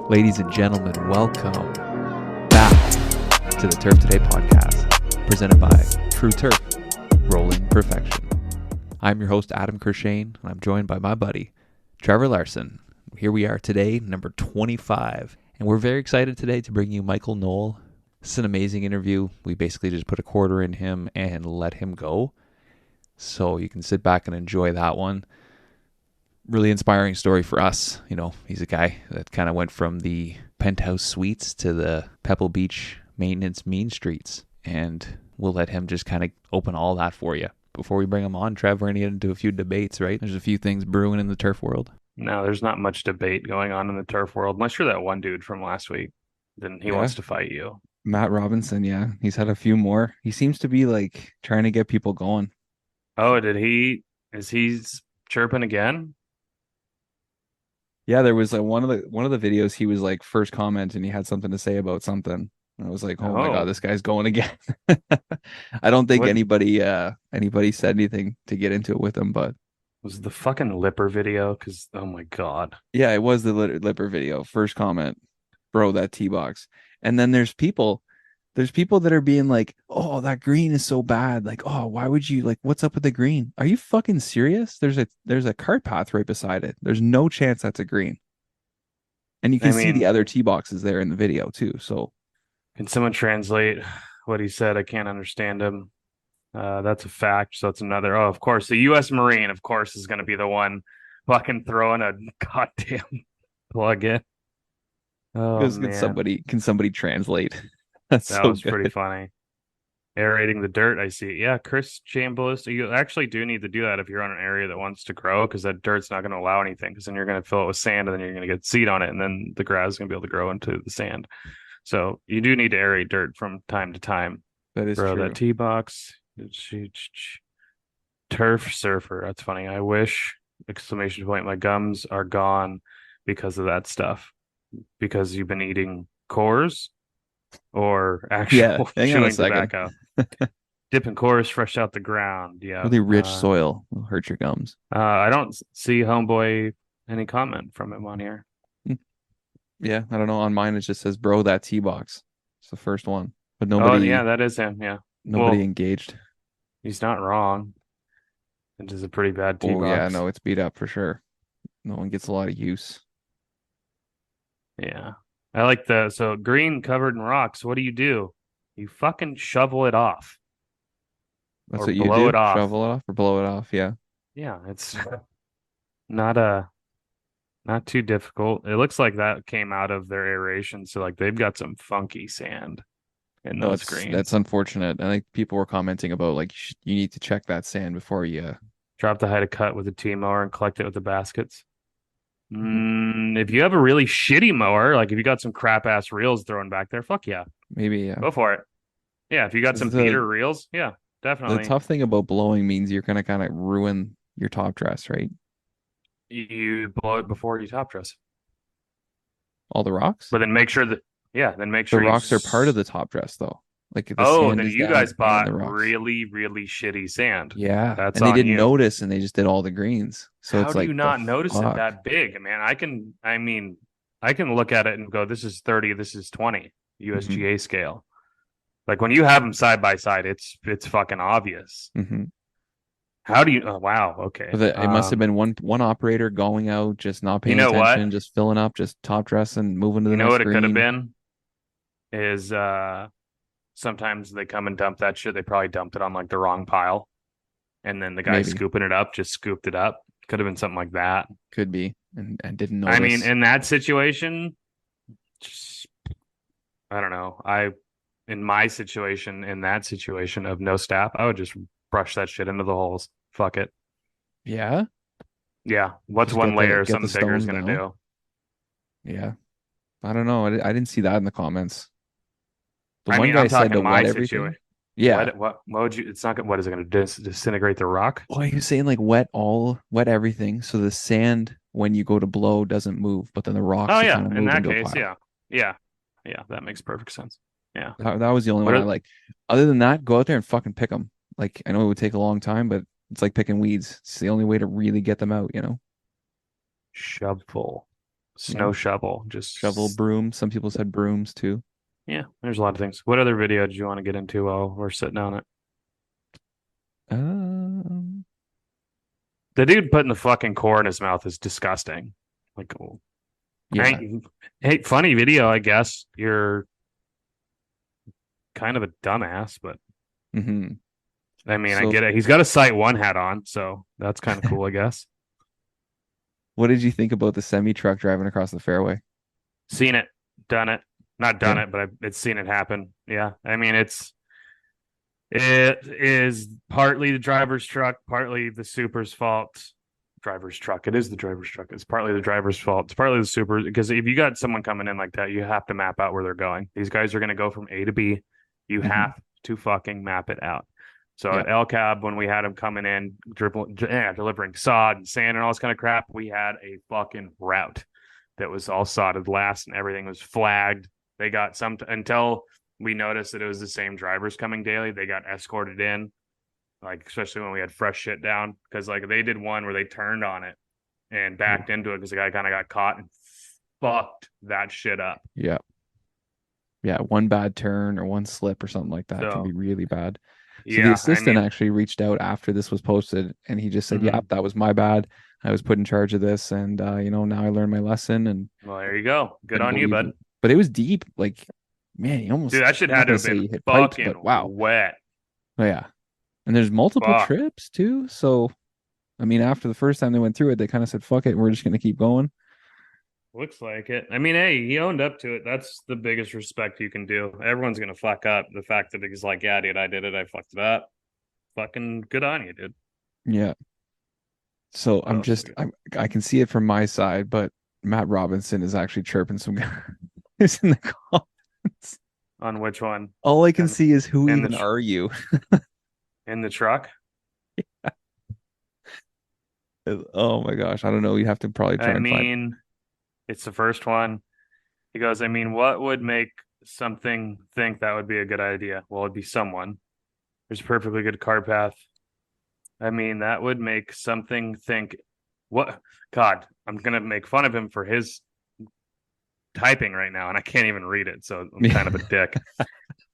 Ladies and gentlemen, welcome back to the Turf Today podcast, presented by True Turf, Rolling Perfection. I'm your host, Adam Kershane, and I'm joined by my buddy, Trevor Larson. Here we are today, number 25, and we're very excited today to bring you Michael Knoll. It's an amazing interview. We basically just put a quarter in him and let him go, so you can sit back and enjoy that one. Really inspiring story for us. You know, he's a guy that kind of went from the penthouse suites to the Pebble Beach maintenance mean streets. And we'll let him just kind of open all that for you. Before we bring him on, Trev, we're going to get into a few debates, right? There's a few things brewing in the turf world. No, there's not much debate going on in the turf world, unless you're that one dude from last week. Then he wants to fight you. Matt Robinson, yeah. He's had a few more. He seems to be like trying to get people going. Oh, is he chirping again? Yeah, there was one of the videos he was like first comment and he had something to say about something. And I was like, oh my God, this guy's going again. I don't think anybody said anything to get into it with him, but was it the fucking Lipper video? Because oh my God. Yeah, it was the Lipper video. First comment, bro, that tee box. And then there's people that are being like, oh, that green is so bad. Like, oh, why would you, like, what's up with the green? Are you fucking serious? There's a cart path right beside it. There's no chance that's a green. And you can see the other tee boxes there in the video too. So can someone translate what he said? I can't understand him. That's a fact. So it's another. Oh, of course, the U.S. Marine, of course, is going to be the one fucking throwing a goddamn plug in. Oh, man. Can somebody translate? That was pretty funny. Aerating the dirt, I see. Yeah, Chris Chambliss, you actually do need to do that if you're on an area that wants to grow, because that dirt's not going to allow anything, because then you're going to fill it with sand, and then you're going to get seed on it, and then the grass is going to be able to grow into the sand. So you do need to aerate dirt from time to time. That is true. That tee box. Turf surfer. That's funny. I wish, exclamation point, my gums are gone because of that stuff. Because you've been eating cores? Or actual chewing tobacco. Dipping cores fresh out the ground. Yeah. Really rich soil will hurt your gums. I don't see homeboy any comment from him on here. Yeah, I don't know. On mine it just says, bro, that tee box. It's the first one. But nobody. Oh, yeah, that is him. Yeah. Nobody engaged. He's not wrong. It is a pretty bad tee box. Oh, yeah, no, it's beat up for sure. No one gets a lot of use. Yeah. I like so green covered in rocks. What do? You fucking shovel it off. That's what you do? Shovel it off or blow it off, yeah. Yeah, it's not too difficult. It looks like that came out of their aeration, so like they've got some funky sand in those greens. That's unfortunate. I think people were commenting about like you need to check that sand before you drop the height of cut with a T mower and collect it with the baskets. If you have a really shitty mower, like if you got some crap ass reels thrown back there, fuck yeah. Maybe, yeah. Go for it. Yeah, if you got some beater reels, yeah, definitely. The tough thing about blowing means you're going to kind of ruin your top dress, right? You blow it before you top dress. All the rocks? But then make sure the rocks are part of the top dress though. Like then you guys bought really, really shitty sand. Yeah, and they didn't notice, and they just did all the greens. So how do you not notice it that big, man? I can look at it and go, this is 30, this is 20 USGA scale. Like when you have them side by side, it's fucking obvious. Mm-hmm. How do you? Oh, wow. Okay. It must have been one operator going out, just not paying attention, just filling up, just top dressing, moving to the next green. You know what it could have been? Is sometimes they come and dump that shit. They probably dumped it on like the wrong pile. And then the guy scooping it up just scooped it up. Could have been something like that. Could be. And didn't notice. I mean, in that situation, I don't know. In my situation, in that situation of no staff, I would just brush that shit into the holes. Fuck it. Yeah? Yeah. What's just one layer something bigger is going to do? Yeah. I don't know. I didn't see that in the comments. One guy said to wet everything. Yeah. What would you? It's not good. What is it going to disintegrate the rock? Well, are you saying like wet everything so the sand when you go to blow doesn't move, but then the rocks? Oh yeah, in that case, yeah, that makes perfect sense. Yeah, that was the only one I like. Other than that, go out there and fucking pick them. Like I know it would take a long time, but it's like picking weeds. It's the only way to really get them out, you know. Shovel. Snow shovel. Shovel, Just broom. Some people said brooms too. yeah, there's a lot of things. What other video did you want to get into while we're sitting on it? Um, The dude putting the fucking core in his mouth is disgusting. Like, yeah. hey, funny video, I guess. You're kind of a dumbass, but hmm I mean, I So, get it. He's got a Sight One hat on, so that's kind of cool, I guess. what did you think about the semi truck driving across the fairway? Seen it, done it, not done Yeah. it, but it's seen it happen. Yeah, I mean, it is partly the driver's truck, partly the super's fault. Driver's truck. It is the driver's truck. It's partly the driver's fault. It's partly the super because if you got someone coming in like that, you have to map out where they're going. These guys are going to go from A to B. You hmm have to fucking map it out. So Yeah. at El Cab, when we had them coming in, delivering sod and sand and all this kind of crap, we had a fucking route that was all sodded last and everything was flagged. They got some until we noticed that it was the same drivers coming daily. They got escorted in, like especially when we had fresh shit down, because like they did one where they turned on it and backed into it because the guy kind of got caught and fucked that shit up. Yeah. Yeah. One bad turn or one slip or something like that can be So really bad. So the yeah, I assistant mean, actually reached out after this was posted and he just said, yeah, mhm. that was my bad. I was put in charge of this. And, now I learned my lesson and Well, there you go. Good couldn't on you, believe bud. it. But it was deep. Like, man, you Dude, almost, that shit I'm not had to going to have say been you hit pipes, fucking but wow. wet. Oh, yeah. And there's multiple Fuck. trips too. So, I mean, after the first time they went through it, they kind of said, fuck it. We're just going to keep going. Looks like it. I mean, hey, he owned up to it. That's the biggest respect you can do. Everyone's gonna fuck up. The fact that he's like, yeah, dude, I did it. I fucked it up. Fucking good on you, dude. Yeah. So What I'm else we just, got? I can see it from my side, but Matt Robinson is actually chirping some guys in the comments. On which one? All I can And see is who in the even are you? in the truck. Oh my gosh. I don't know. You have to probably try I and find. mean, it's the first one. He goes, I mean, what would make something think that would be a good idea? Well, it'd be someone. There's a perfectly good car path. I mean, that would make something think, what? God, I'm gonna make fun of him for his typing right now, and I can't even read it, so I'm kind of a dick.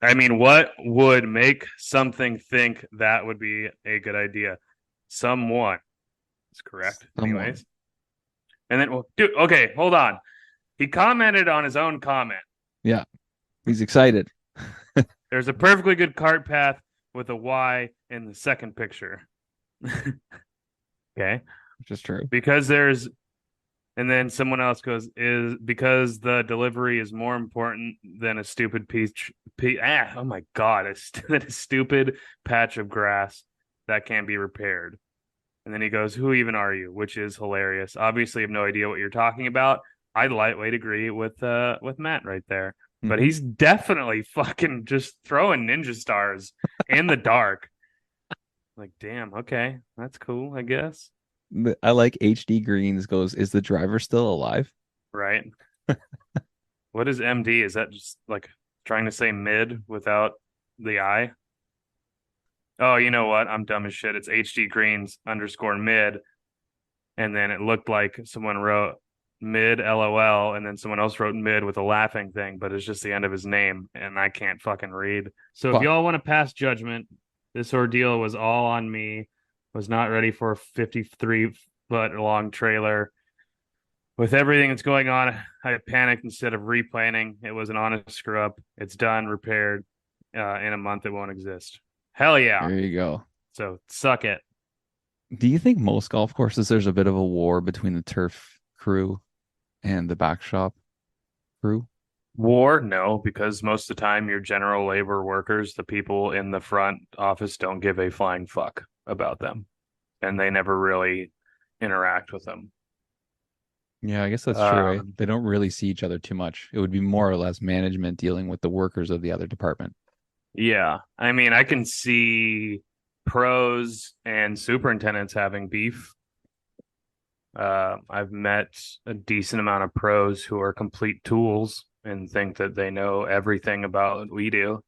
I mean, what would make something think that would be a good idea? Someone is correct, Someone. anyways. And then, well, dude, okay, hold on. He commented on his own comment. Yeah. He's excited. There's a perfectly good cart path with a Y in the second picture. Okay. Which is true. Because there's, and then someone else goes, is because the delivery is more important than a stupid oh my God, a stupid patch of grass that can't be repaired. And then he goes, who even are you? Which is hilarious. Obviously, I have no idea what you're talking about. I lightweight agree with Matt right there. But hmm he's definitely fucking just throwing ninja stars in the dark. Like, damn, okay, that's cool, I guess. I like HD Greens goes, is the driver still alive? Right? What is MD? Is that just like trying to say mid without the I? Oh, you know what? I'm dumb as shit. It's HD Greens underscore mid. And then it looked like someone wrote mid LOL and then someone else wrote mid with a laughing thing, but it's just the end of his name and I can't fucking read. So if Fuck. y'all want to pass judgment, this ordeal was all on me. Was not ready for a 53-foot long trailer. With everything that's going on, I panicked instead of replanning. It was an honest screw up. It's done, repaired. In a month, it won't exist. Hell yeah. There you go. So suck it. Do you think most golf courses there's a bit of a war between the turf crew and the back shop crew? War, no, because most of the time your general labor workers, the people in the front office, don't give a flying fuck about them, and they never really interact with them. Yeah, I guess that's true, right? Um, They don't really see each other too much. It would be more or less management dealing with the workers of the other department. yeah, I mean, I can see pros and superintendents having beef. I've met a decent amount of pros who are complete tools and think that they know everything about what we do.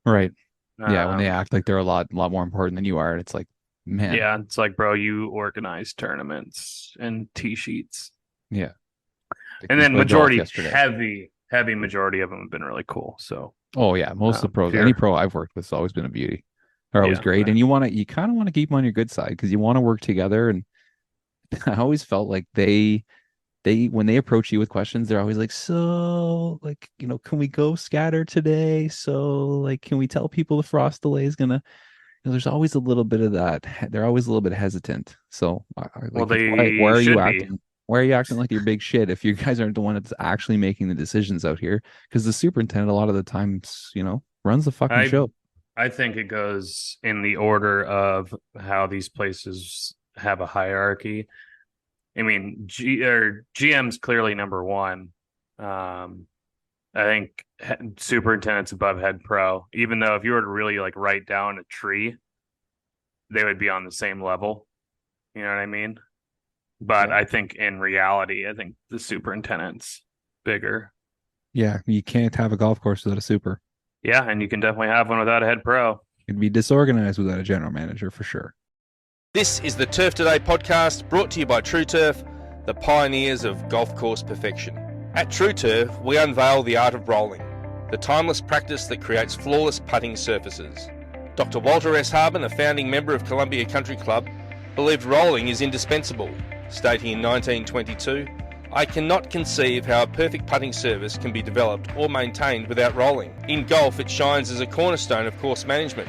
Right. Yeah, when they Um, act like they're a lot more important than you are, it's like, man, yeah, it's like, bro, you organize tournaments and tee sheets. yeah. And we then played golf majority, yesterday. heavy majority of them have been really cool. So, Oh yeah, most of the pros, if any you're, pro I've worked with has always been a beauty. They're always yeah, great, and you kind of want to keep them on your good side because you want to work together. And I always felt like they when they approach you with questions, they're always like, so like, can we go scatter today? So like, can we tell people the frost delay is gonna, there's always a little bit of that. They're always a little bit hesitant. So well, like, why they are you should be. acting? Why are you acting like you're big shit if you guys aren't the one that's actually making the decisions out here? Because the superintendent a lot of the times, runs the fucking I, show. I think it goes in the order of how these places have a hierarchy. I mean, GM's clearly number one. I think superintendent's above head pro. Even though if you were to really like write down a tree, they would be on the same level. You know what I mean? But Yeah. I think in reality, I think the superintendent's bigger. Yeah, you can't have a golf course without a super. Yeah, and you can definitely have one without a head pro. It'd be disorganized without a general manager for sure. This is the Turf Today podcast brought to you by True Turf, the pioneers of golf course perfection. At True Turf, we unveil the art of rolling, the timeless practice that creates flawless putting surfaces. Dr. Walter S. Harben, a founding member of Columbia Country Club, believed rolling is indispensable, stating in 1922, "I cannot conceive how a perfect putting surface can be developed or maintained without rolling. In golf, it shines as a cornerstone of course management,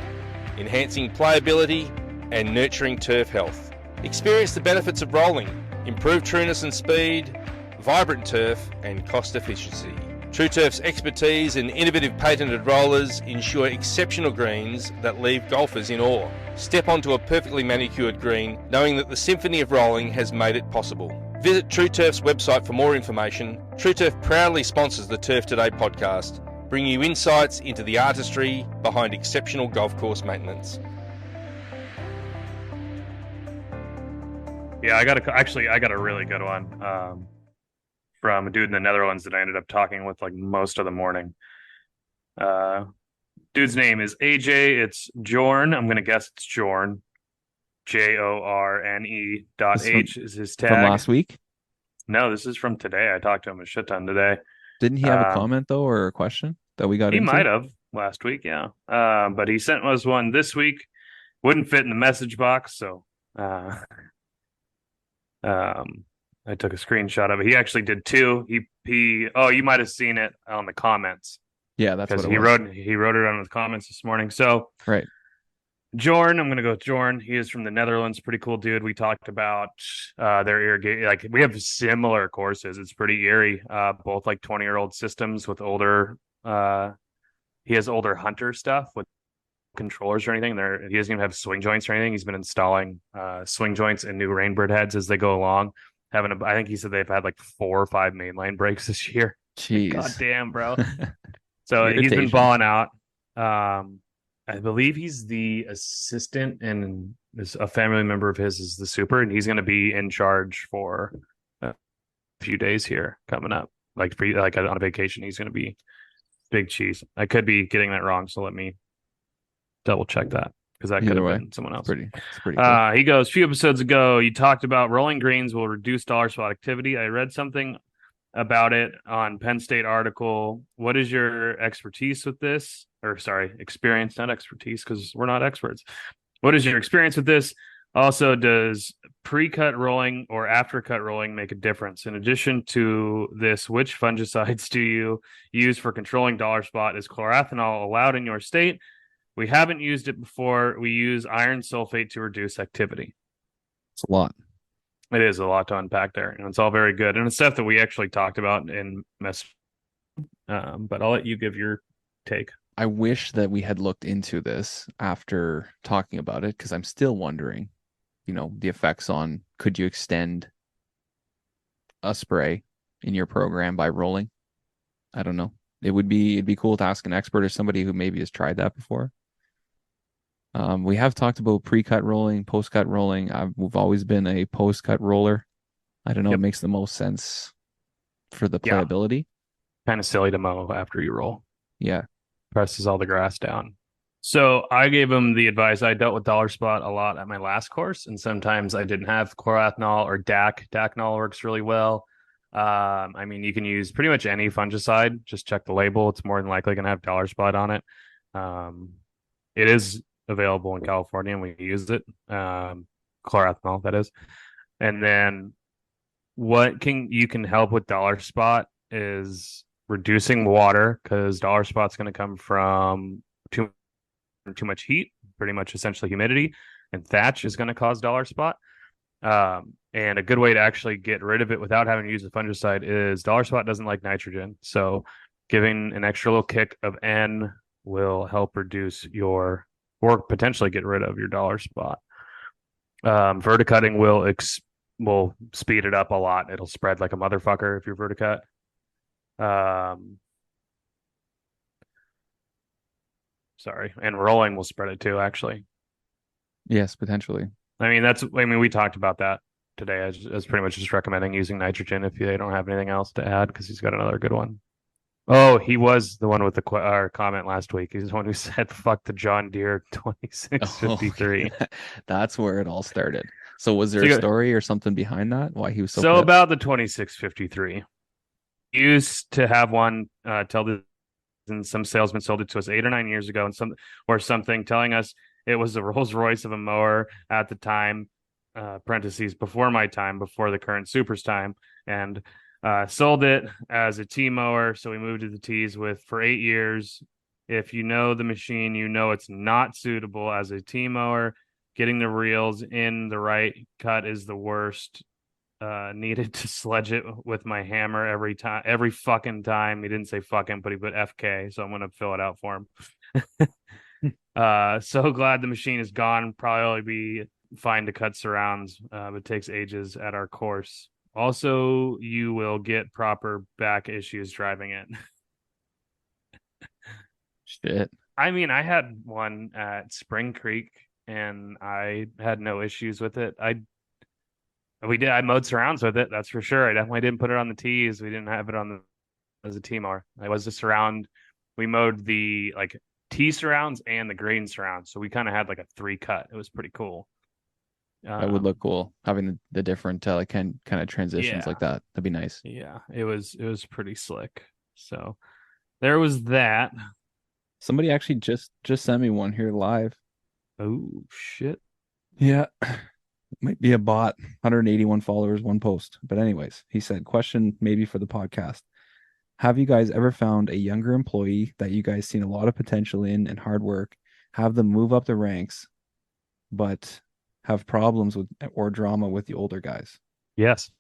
enhancing playability and nurturing turf health. Experience the benefits of rolling, improved trueness and speed, vibrant turf and cost efficiency. True Turf's expertise and innovative patented rollers ensure exceptional greens that leave golfers in awe. Step onto a perfectly manicured green knowing that the symphony of rolling has made it possible." Visit True Turf's website for more information. True Turf proudly sponsors the Turf Today podcast, bringing you insights into the artistry behind exceptional golf course maintenance. Yeah, I got a really good one from a dude in the Netherlands that I ended up talking with like most of the morning. Dude's name is AJ. It's Jorn. I'm gonna guess it's Jorn. JORNE.H is his tag. From last week? No, this is from today. I talked to him a shit ton today. Didn't he have a comment though, or a question that we got He into? might have last week, yeah. But he sent us one this week. Wouldn't fit in the message box, so I took a screenshot of it. He actually did two. He you might have seen it on the comments. Yeah, that's what he wrote it on the comments this morning. So right. Jorn, I'm gonna go with Jorn. He is from the Netherlands, pretty cool dude. We talked about their irrigation. Like we have similar courses. It's pretty eerie. Both like 20-year-old systems with older. He has older hunter stuff with controllers or anything. He doesn't even have swing joints or anything. He's been installing swing joints and new rainbird heads as they go along. I think he said they've had like 4 or 5 mainline breaks this year. Jeez. God damn, bro. So he's been balling out. I believe he's the assistant, and a family member of his is the super, and he's going to be in charge for a few days here coming up. Like on a vacation, he's going to be big cheese. I could be getting that wrong, so let me double check that because that could have been someone else. It's pretty cool. He goes, a few episodes ago, you talked about rolling greens will reduce dollar spot activity. I read something about it on Penn State article. What is your expertise with this? Or sorry, experience, not expertise, because we're not experts. What is your experience with this? Also, does pre-cut rolling or after-cut rolling make a difference? In addition to this, which fungicides do you use for controlling dollar spot? Is chlorothanol allowed in your state? We haven't used it before. We use iron sulfate to reduce activity. It's a lot. It is a lot to unpack there, and it's all very good. And it's stuff that we actually talked about in mess. But I'll let you give your take. I wish that we had looked into this after talking about it, because I'm still wondering, the effects on, could you extend a spray in your program by rolling? I don't know. It'd be cool to ask an expert or somebody who maybe has tried that before. We have talked about pre-cut rolling, post-cut rolling. We've always been a post-cut roller. I don't know. Yep. It makes the most sense for the playability. Kind of silly to mow after you roll. Yeah. Presses all the grass down. So I gave him the advice. I dealt with dollar spot a lot at my last course, and sometimes I didn't have chlorothanol or DAC. DACnol works really well. I mean, you can use pretty much any fungicide. Just check the label. It's more than likely going to have dollar spot on it. It is available in California, and we use it. Chlorethanol, that is. And then you can help with dollar spot is reducing water, because dollar spot's going to come from too much heat, pretty much essentially humidity, and thatch is going to cause dollar spot. And a good way to actually get rid of it without having to use a fungicide is dollar spot doesn't like nitrogen. So giving an extra little kick of N will help reduce or potentially get rid of your dollar spot. Verticutting will speed it up a lot. It'll spread like a motherfucker if you're verticut. Sorry. And rolling will spread it too, actually. Yes, potentially. I mean, we talked about that today as pretty much just recommending using nitrogen if they don't have anything else to add, because he's got another good one. Oh, he was the one with the comment last week. He's the one who said, fuck the John Deere 2653. Oh, that's where it all started. So was there a story or something behind that? Why he was so pissed? About the 2653. He used to have one and some salesman sold it to us 8 or 9 years ago, and something telling us it was a Rolls Royce of a mower at the time, parentheses, before my time, before the current Super's time, and sold it as a T mower. So we moved to the T's for 8 years. If you know the machine, you know it's not suitable as a T mower. Getting the reels in the right cut is the worst. Needed to sledge it with my hammer every fucking time. He didn't say fucking, but he put FK, so I'm gonna fill it out for him. So glad the machine is gone. Probably be fine to cut surrounds, but it takes ages at our course. Also, you will get proper back issues driving it. Shit. I mean, I had one at Spring Creek, and I had no issues with it. I mowed surrounds with it, that's for sure. I definitely didn't put it on the tees. We didn't have it as a tee mower. It was a surround. We mowed the tee surrounds and the green surrounds, so we kind of had like a 3 cut. It was pretty cool. That would look cool, having the different kind of transitions like that. That'd be nice. Yeah, it was pretty slick. So there was that. Somebody actually just sent me one here live. Oh shit. Yeah. Might be a bot. 181 followers, 1 post. But anyways, he said, question maybe for the podcast. Have you guys ever found a younger employee that you guys seen a lot of potential in and hard work, have them move up the ranks, but have problems with or drama with the older guys? Yes.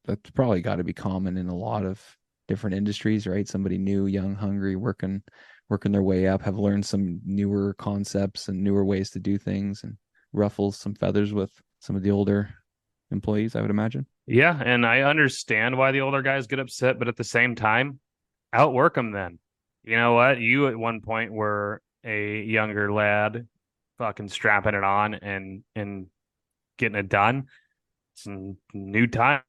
That's probably got to be common in a lot of different industries, right? Somebody new, young, hungry, working their way up, have learned some newer concepts and newer ways to do things, and ruffles some feathers with some of the older employees, I would imagine. Yeah, and I understand why the older guys get upset, but at the same time, outwork them then. You know what? You at one point were a younger lad fucking strapping it on and getting it done. It's a new time,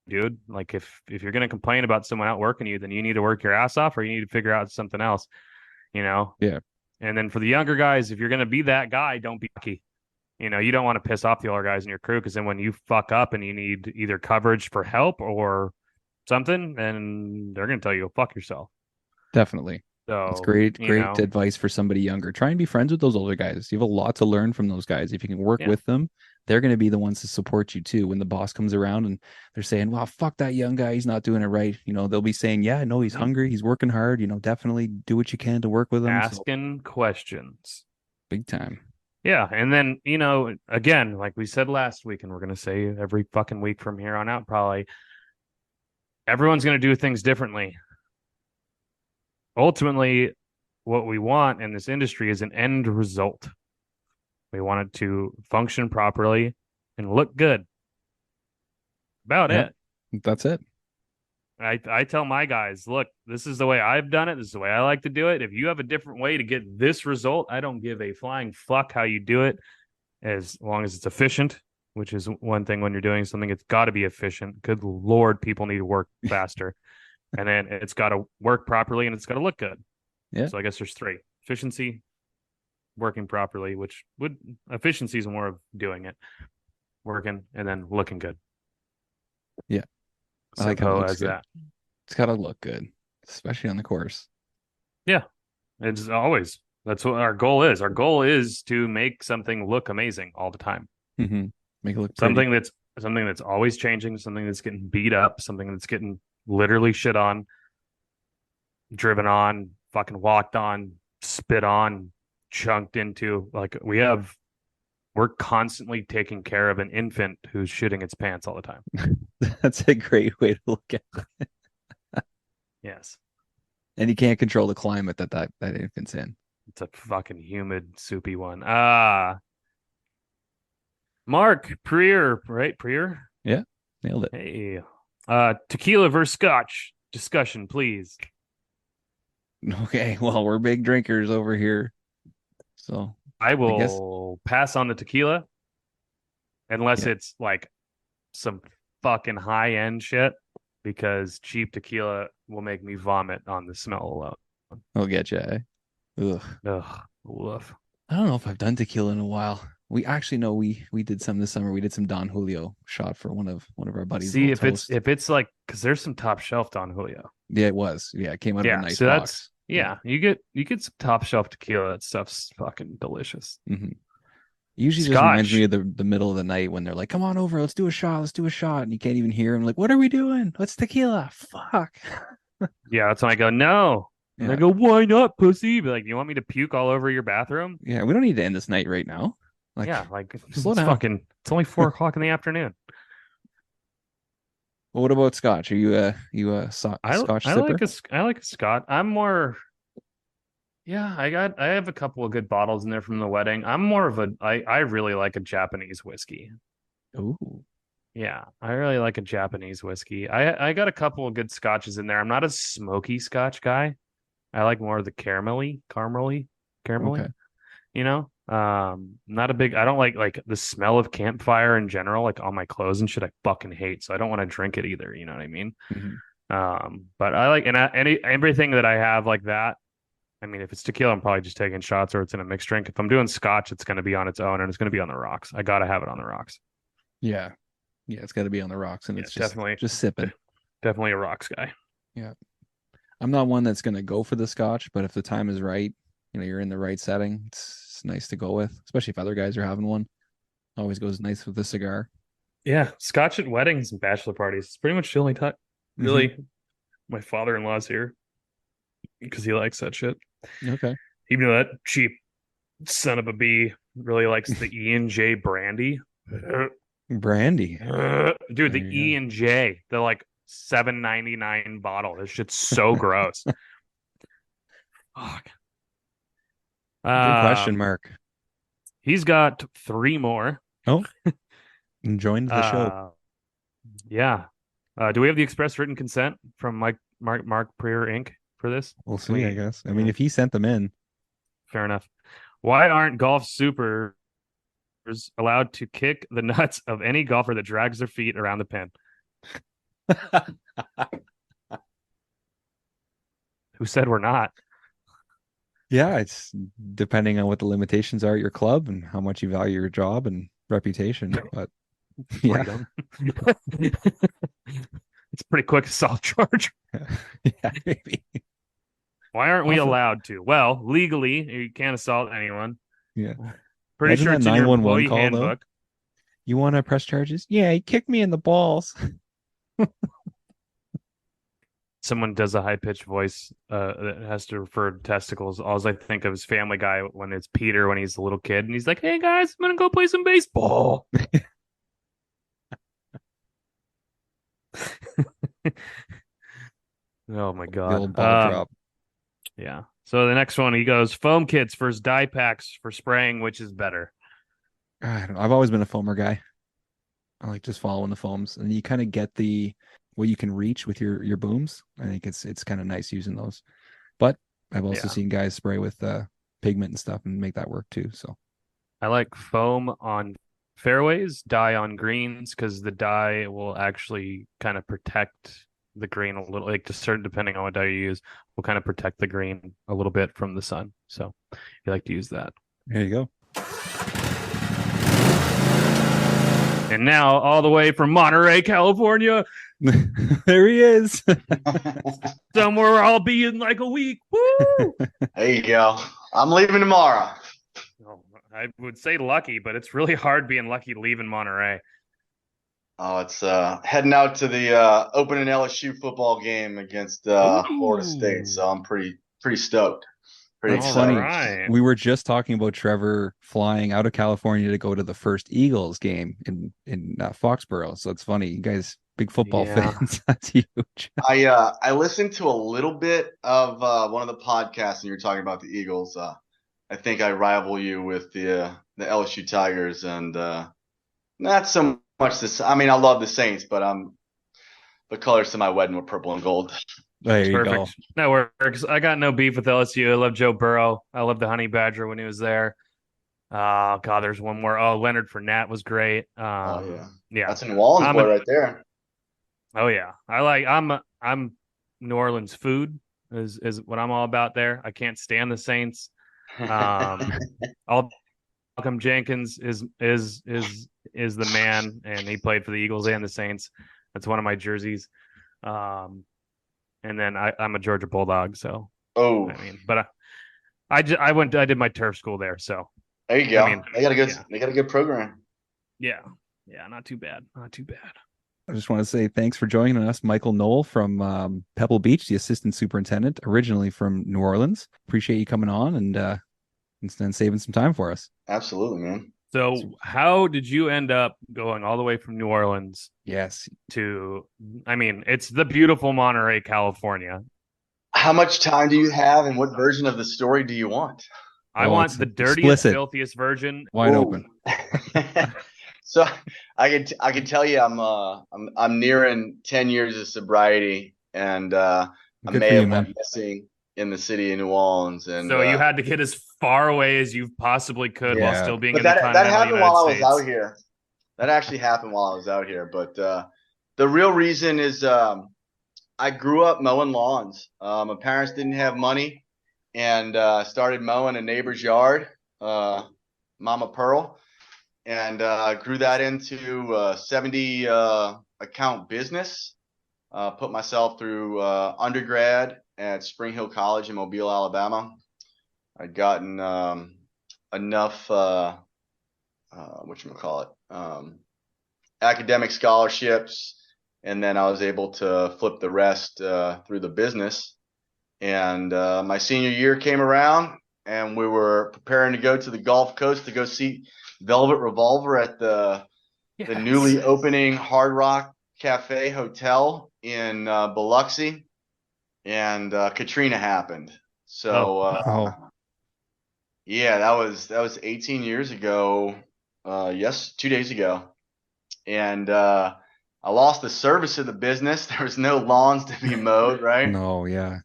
dude. Like if you're going to complain about someone outworking you, then you need to work your ass off, or you need to figure out something else, you know? Yeah. And then for the younger guys, if you're going to be that guy, don't be cocky. You know, you don't want to piss off the older guys in your crew, because then when you fuck up and you need either coverage for help or something, then they're going to tell you, fuck yourself. Definitely. So it's great advice for somebody younger. Try and be friends with those older guys. You have a lot to learn from those guys. If you can work with them, they're going to be the ones to support you too. When the boss comes around and they're saying, well, fuck that young guy, he's not doing it right. You know, they'll be saying, yeah, no, he's hungry. He's working hard. You know, definitely do what you can to work with him. Asking questions. Big time. Yeah, and then, you know, again, like we said last week, and we're going to say every fucking week from here on out, probably, everyone's going to do things differently. Ultimately, what we want in this industry is an end result. We want it to function properly and look good. About it. That's it. I tell my guys, look, this is the way I've done it. This is the way I like to do it. If you have a different way to get this result, I don't give a flying fuck how you do it, as long as it's efficient, which is one thing when you're doing something. It's got to be efficient. Good Lord, people need to work faster. And then it's got to work properly, and it's got to look good. Yeah. So I guess there's 3. Efficiency, working properly, efficiency is more of doing it, working, and then looking good. Yeah. I like how it Simple looks as good. that. It's got to look good, especially on the course. Yeah, it's always that's what our goal is. Our goal is to make something look amazing all the time. Mm-hmm. Make it look pretty. Something that's always changing, something that's getting beat up, something that's getting literally shit on, driven on, fucking walked on, spit on, chunked into. Like we're constantly taking care of an infant who's shitting its pants all the time. That's a great way to look at it. Yes. And you can't control the climate that infant's in. It's a fucking humid, soupy one. Mark Prier, right? Prier? Yeah, nailed it. Hey. Tequila versus scotch. Discussion, please. Okay, well, we're big drinkers over here. So I guess will pass on the tequila unless it's like some fucking high end shit, because cheap tequila will make me vomit on the smell alone. I'll get you. Eh? Ugh. Ugh, woof. I don't know if I've done tequila in a while. We actually know we did some this summer. We did some Don Julio shot for one of our buddies. See if it's like, because there's some top shelf Don Julio. Yeah, it was. Yeah, it came out of a nice so box. You get some top shelf tequila. That stuff's fucking delicious. Mm-hmm. Usually just reminds me of the middle of the night when they're like, "Come on over, let's do a shot," and you can't even hear them. Like, what are we doing? What's tequila? Fuck. Yeah, that's when I go, no. And they go, why not, pussy? Be like, you want me to puke all over your bathroom? Yeah, we don't need to end this night right now. Like, slow down. It's only 4 o'clock in the afternoon. Well, what about scotch? Are you a scotch sipper? I like a scotch. I'm more. Yeah, I have a couple of good bottles in there from the wedding. I'm more of I really like a Japanese whiskey. Ooh. Yeah, I really like a Japanese whiskey. I got a couple of good scotches in there. I'm not a smoky scotch guy. I like more of the caramelly. Okay. You know, not a big. I don't like the smell of campfire in general, like on my clothes and shit. I fucking hate, so I don't want to drink it either. You know what I mean? Mm-hmm. But I like everything that I have like that. I mean, if it's tequila, I'm probably just taking shots, or it's in a mixed drink. If I'm doing scotch, it's going to be on its own, and it's going to be on the rocks. I got to have it on the rocks. Yeah, it's got to be on the rocks, and it's definitely just sipping. Definitely a rocks guy. Yeah, I'm not one that's going to go for the scotch, but if the time is right, you're in the right setting, it's nice to go with, especially if other guys are having one. Always goes nice with a cigar. Yeah, scotch at weddings and bachelor parties. It's pretty much the only time. Really, my father-in-law's here because he likes that shit. Okay. Even though that cheap son of a bee really likes the E&J brandy. Brandy. Dude, the E&J, the like $7.99 bottle. This shit's so gross. Fuck. Good question, Mark. He's got 3 more. Oh, joined the show. Yeah. Do we have the express written consent from Mark Prier Inc. for this? We'll see, I guess. I mean, if he sent them in. Fair enough. Why aren't golf supers allowed to kick the nuts of any golfer that drags their feet around the pin? Who said we're not? Yeah, it's depending on what the limitations are at your club and how much you value your job and reputation. But yeah, it's pretty quick assault charge. Yeah, maybe. Why aren't we allowed to? Well, legally, you can't assault anyone. Yeah. Pretty sure it's in your employee handbook. You want to press charges? Yeah, he kicked me in the balls. Someone does a high-pitched voice that has to refer to testicles. All I think of is Family Guy when it's Peter when he's a little kid and he's like, "Hey guys, I'm gonna go play some baseball." Oh my god! The old ball drop. Yeah. So the next one, he goes, foam kits versus dye packs for spraying, which is better? I've always been a foamer guy. I like just following the foams, and you kind of get what you can reach with your booms. I think it's kind of nice using those. But I've also seen guys spray with pigment and stuff and make that work too. So I like foam on fairways, dye on greens, because the dye will actually kind of protect the green a little, like depending on what dye you use, will kind of protect the green a little bit from the sun. So you like to use that. There you go. And now, all the way from Monterey, California, There he is. somewhere I'll be in like a week. Woo! There you go. I'm leaving tomorrow. Oh, I would say lucky, but it's really hard being lucky leaving Monterey. Oh, it's heading out to the opening LSU football game against Florida State. So I'm pretty stoked. Pretty That's excited. funny. Right. We were just talking about Trevor flying out of California to go to the first Eagles game in Foxborough. So it's funny. You guys, big football Yeah. fans. That's huge. I listened to a little bit of one of the podcasts, and you're talking about the Eagles. I think I rival you with the LSU Tigers, and not so much this. I mean, I love the Saints, but the colors to my wedding were purple and gold. There you Perfect. go. That works. I got no beef with LSU. I love Joe Burrow. I love the Honey Badger when he was there. Oh God, there's one more. Oh, Leonard Fournette was great. Oh yeah, Yeah. that's a New Orleans boy right there. Oh yeah. I'm New Orleans food is what I'm all about there. I can't stand the Saints. All Malcolm Jenkins is the man, and he played for the Eagles and the Saints. That's one of my jerseys. And then I'm a Georgia Bulldog, so Oh, I mean, but I did my turf school there, so there you go. I mean, they got a good yeah. they got a good program. yeah, not too bad. I just want to say thanks for joining us, Michael Knoll from Pebble Beach, the assistant superintendent, originally from New Orleans. Appreciate you coming on and saving some time for us. Absolutely, man. So, how did you end up going all the way from New Orleans Yes. to? I mean, it's the beautiful Monterey, California. How much time do you have, and what version of the story do you want? I Oh, want it's the dirtiest, explicit. filthiest version. Wide Ooh. open. So I can tell you I'm nearing 10 years of sobriety, and I Good may for you, have man. went missing in the city of New Orleans, and So you had to get as far away as you possibly could while Yeah. still being but in the that continental happened United while I was States. out here. That actually happened while I was out here, but the real reason is I grew up mowing lawns. My parents didn't have money, and started mowing a neighbor's yard, Mama Pearl, and grew that into a 70 account business. Put myself through undergrad at Spring Hill College in Mobile, Alabama. I'd gotten enough academic scholarships, and then I was able to flip the rest through the business. And my senior year came around, and we were preparing to go to the Gulf Coast to go see Velvet Revolver at the newly opening Hard Rock Cafe Hotel in Biloxi, and Katrina happened. So yeah, that was 18 years ago. Yes, 2 days ago, and I lost the service of the business. There was no lawns to be mowed, right? No, yeah.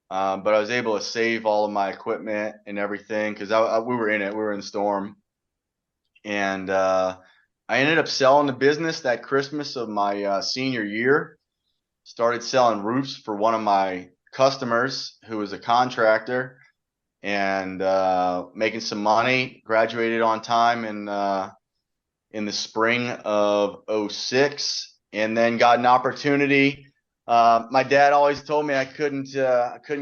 But I was able to save all of my equipment and everything because we were in it. We were in the storm, and I ended up selling the business that Christmas of my senior year. Started selling roofs for one of my customers who was a contractor, and making some money. Graduated on time in the spring of '06, and then got an opportunity. My dad always told me I couldn't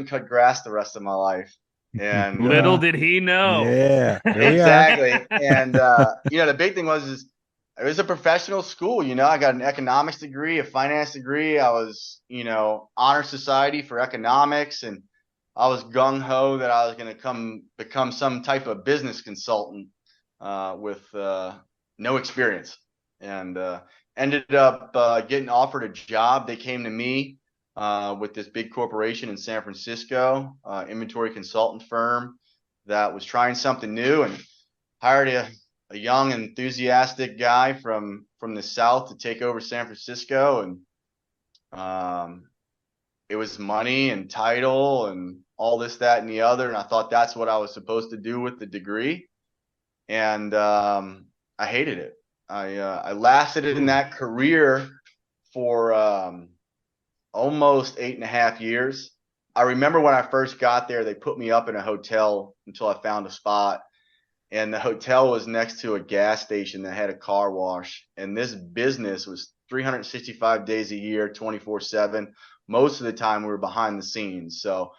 cut grass the rest of my life, and Little did he know. Yeah. Here we are. exactly. And the big thing was it was a professional school. I got an economics degree, a finance degree. I was honor society for economics, and I was gung ho that I was going to become some type of business consultant with no experience, and ended up getting offered a job. They came to me with this big corporation in San Francisco, inventory consultant firm that was trying something new, and hired a young, enthusiastic guy from the South to take over San Francisco. And it was money and title and all this, that, and the other. And I thought that's what I was supposed to do with the degree. And I hated it. I lasted in that career for almost 8.5 years. I remember when I first got there, they put me up in a hotel until I found a spot. and the hotel was next to a gas station that had a car wash. And this business was 365 days a year, 24/7. Most of the time we were behind the scenes. So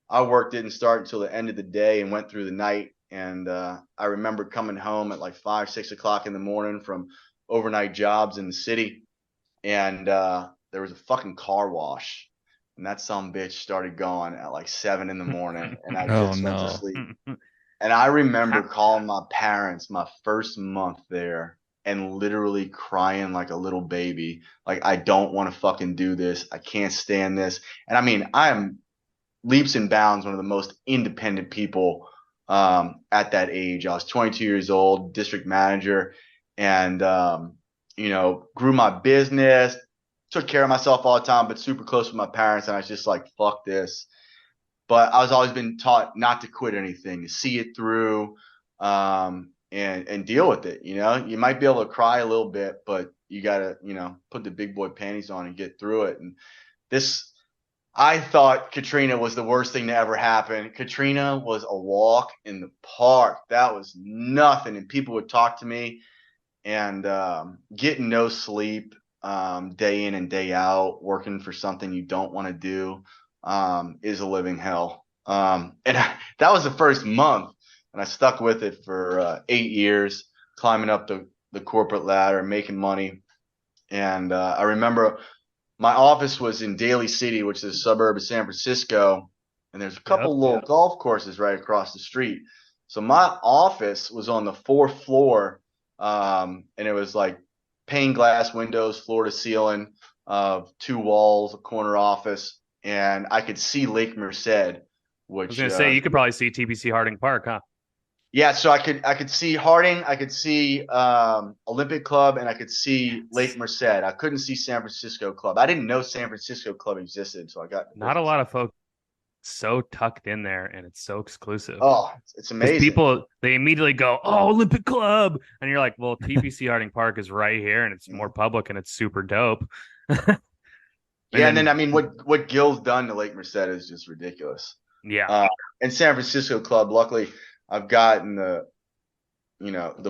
our work didn't start until the end of the day and went through the night. And I remember coming home at like 5, 6 o'clock in the morning from overnight jobs in the city. And there was a fucking car wash. And that some bitch started going at like 7 in the morning. And I Oh, just went to no. sleep. And I remember calling my parents my first month there and literally crying like a little baby. Like, I don't want to fucking do this. I can't stand this. And I mean, I am leaps and bounds one of the most independent people at that age. I was 22 years old, district manager, and grew my business, took care of myself all the time, but super close with my parents. And I was just like, fuck this. But I was always been taught not to quit anything, to see it through, and deal with it. You might be able to cry a little bit, but you gotta, put the big boy panties on and get through it. And this, I thought Katrina was the worst thing to ever happen. Katrina was a walk in the park. That was nothing. And people would talk to me, and getting no sleep, day in and day out, working for something you don't want to do, is a living hell. That was the first month, and I stuck with it for 8 years, climbing up the corporate ladder, making money. And I remember my office was in Daly City, which is a suburb of San Francisco, and there's a couple little golf courses right across the street. So my office was on the fourth floor, and it was like pane glass windows, floor to ceiling, two walls, a corner office, and I could see Lake Merced, which I was gonna say you could probably see TPC Harding Park, huh? yeah, so I could see Harding, I could see Olympic Club, and I could see Lake Merced. I couldn't see San Francisco Club. I didn't know San Francisco Club existed, so I got Not a lot of folks so tucked in there, and it's so exclusive. Oh, it's Because amazing. people, they immediately go, "Oh, Olympic Club," and you're like, "Well, TPC Harding Park is right here, and it's more public, and it's super dope." Yeah, and then I mean, what Gil's done to Lake Merced is just ridiculous. Yeah, And San Francisco Club, luckily, I've gotten the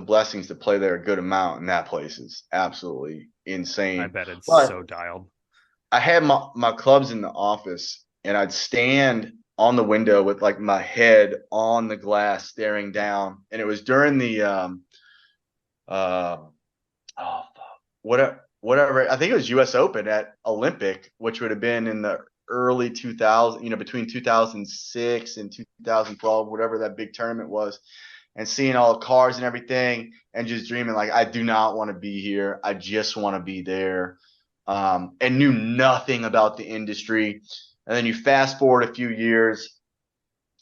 blessings to play there a good amount, and that place is absolutely insane. I bet it's But so dialed. I had my clubs in the office, and I'd stand on the window with like my head on the glass staring down. And it was during the whatever, I think it was US Open at Olympic, which would have been in the early 2000, between 2006 and 2012, whatever that big tournament was. And seeing all the cars and everything, and just dreaming like, I do not want to be here. I just want to be there. And knew nothing about the industry. And then you fast forward a few years,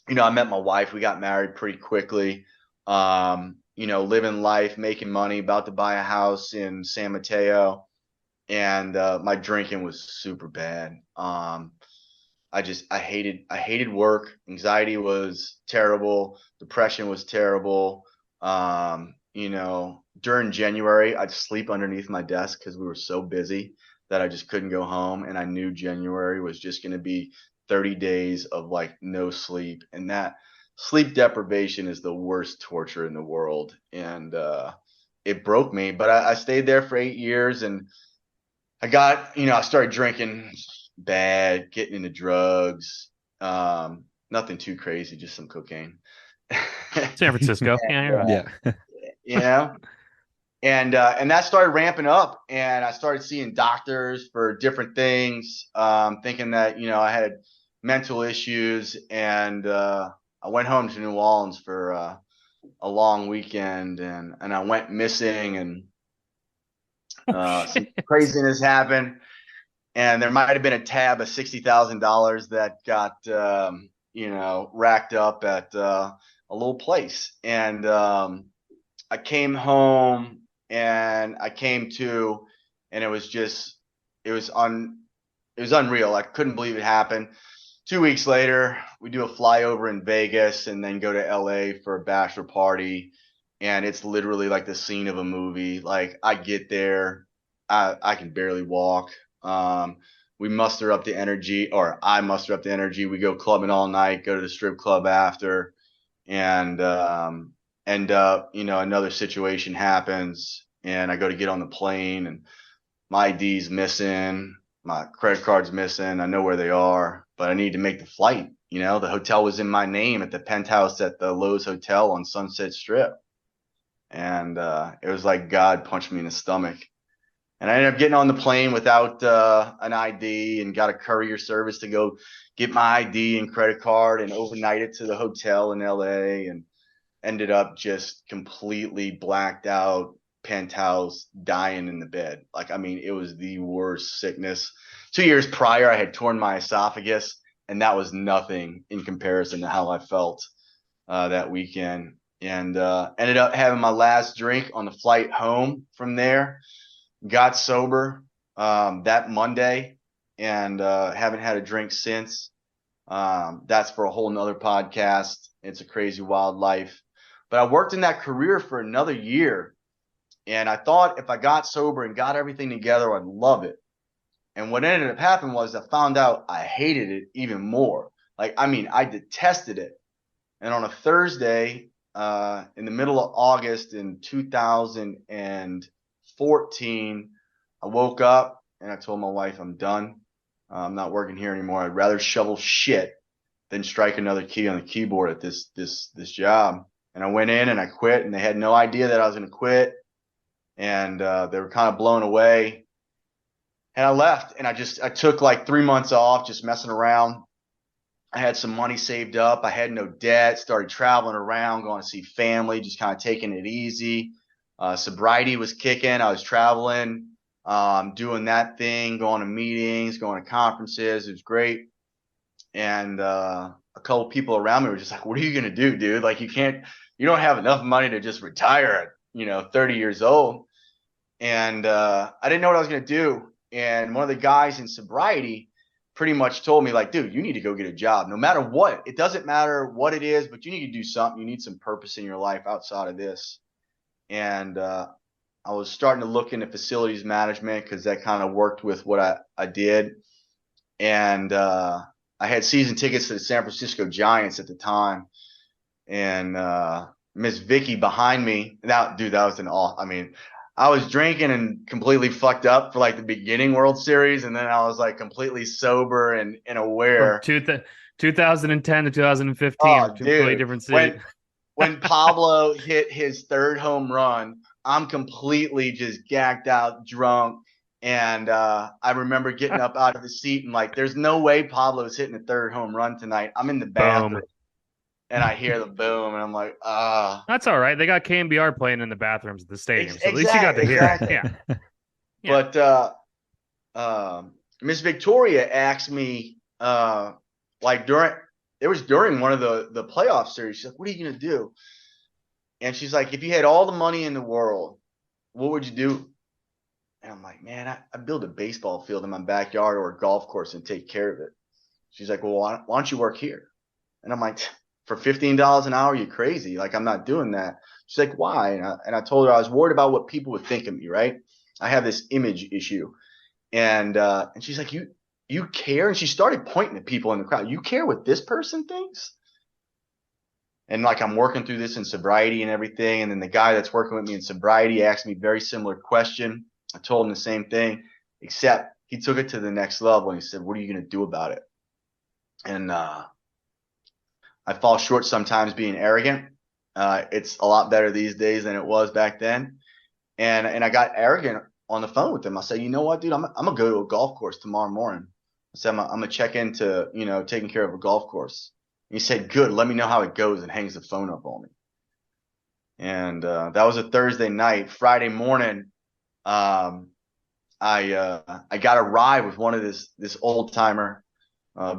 I met my wife. We got married pretty quickly. Living life, making money, about to buy a house in San Mateo. And my drinking was super bad. I hated work. Anxiety was terrible. Depression was terrible. During January, I'd sleep underneath my desk because we were so busy that I just couldn't go home. And I knew January was just going to be 30 days of like no sleep. And that sleep deprivation is the worst torture in the world. And it broke me, but I stayed there for 8 years, and I started drinking bad, getting into drugs. Nothing too crazy, just some cocaine. San Francisco, Yeah. And that started ramping up, and I started seeing doctors for different things, thinking that I had mental issues. And I went home to New Orleans for a long weekend, and I went missing, and some craziness happened. And there might have been a tab of $60,000 that got racked up at a little place. And I came home, and I came to, and it was unreal. I couldn't believe it happened. 2 weeks later, we do a flyover in Vegas, and then go to LA for a bachelor party. And it's literally like the scene of a movie. Like, I get there, I can barely walk. We muster up the energy, or I muster up the energy. We go clubbing all night, go to the strip club after. And end up, another situation happens and I go to get on the plane and my ID's missing, my credit card's missing. I know where they are, but I need to make the flight. The hotel was in my name at the penthouse at the Lowe's Hotel on Sunset Strip. And it was like God punched me in the stomach. And I ended up getting on the plane without an ID and got a courier service to go get my ID and credit card and overnight it to the hotel in LA, and ended up just completely blacked out, penthouse, dying in the bed. Like, I mean, it was the worst sickness. 2 years prior, I had torn my esophagus, and that was nothing in comparison to how I felt that weekend. And ended up having my last drink on the flight home from there. Got sober that Monday, and haven't had a drink since. That's for a whole nother podcast. It's a crazy, wild life. But I worked in that career for another year, and I thought if I got sober and got everything together, I'd love it. And what ended up happening was I found out I hated it even more. Like, I mean, I detested it. And on a Thursday, in the middle of August in 2014, I woke up and I told my wife, I'm done. I'm not working here anymore. I'd rather shovel shit than strike another key on the keyboard at this job. And I went in and I quit, and they had no idea that I was going to quit. And they were kind of blown away. And I left, and I took like 3 months off, just messing around. I had some money saved up. I had no debt, started traveling around, going to see family, just kind of taking it easy. Sobriety was kicking. I was traveling, doing that thing, going to meetings, going to conferences. It was great. And a couple people around me were just like, what are you going to do, dude? Like, you don't have enough money to just retire at, 30 years old. And I didn't know what I was going to do. And one of the guys in sobriety pretty much told me, like, dude, you need to go get a job no matter what. It doesn't matter what it is, but you need to do something. You need some purpose in your life outside of this. And I was starting to look into facilities management because that kind of worked with what I did. And I had season tickets to the San Francisco Giants at the time. And Miss Vicky behind me, that was I was drinking and completely fucked up for like the beginning World Series, and then I was like completely sober and aware. From 2010 to 2015, completely different season. When Pablo hit his third home run, I'm completely just gagged out, drunk, and I remember getting up out of the seat and like, there's no way Pablo's hitting a third home run tonight. I'm in the bathroom. And I hear the boom, and I'm like, That's all right. They got KMBR playing in the bathrooms at the stadium, so at least you got to hear it. Yeah. But Miss Victoria asked me, during one of the playoff series, she's like, what are you going to do? And she's like, if you had all the money in the world, what would you do? And I'm like, man, I'd build a baseball field in my backyard or a golf course and take care of it. She's like, well, why don't you work here? And I'm like, for $15 an hour, you crazy. Like, I'm not doing that. She's like, why? And I told her I was worried about what people would think of me, right? I have this image issue. And she's like, you care? And she started pointing at people in the crowd. You care what this person thinks? And like, I'm working through this in sobriety and everything. And then the guy that's working with me in sobriety asked me a very similar question. I told him the same thing, except he took it to the next level. And he said, what are you going to do about it? And I fall short sometimes being arrogant. It's a lot better these days than it was back then. And I got arrogant on the phone with him. I said, you know what, dude, I'm going to go to a golf course tomorrow morning. I said, I'm going to check into, taking care of a golf course. And he said, good, let me know how it goes, and hangs the phone up on me. And that was a Thursday night. Friday morning, I got a ride with one of this old timer,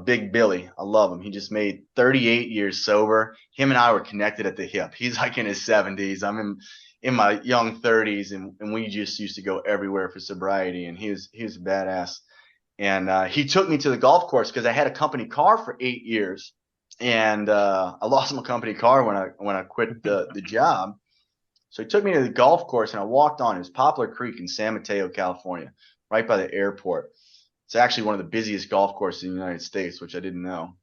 Big Billy. I love him. He just made 38 years sober. Him and I were connected at the hip. He's like in his 70s. I'm in my young 30s, and we just used to go everywhere for sobriety. And he was a badass. And he took me to the golf course because I had a company car for 8 years, and I lost my company car when I quit the job. So he took me to the golf course, and I walked on. It was Poplar Creek in San Mateo, California, right by the airport. It's actually one of the busiest golf courses in the United States, which I didn't know.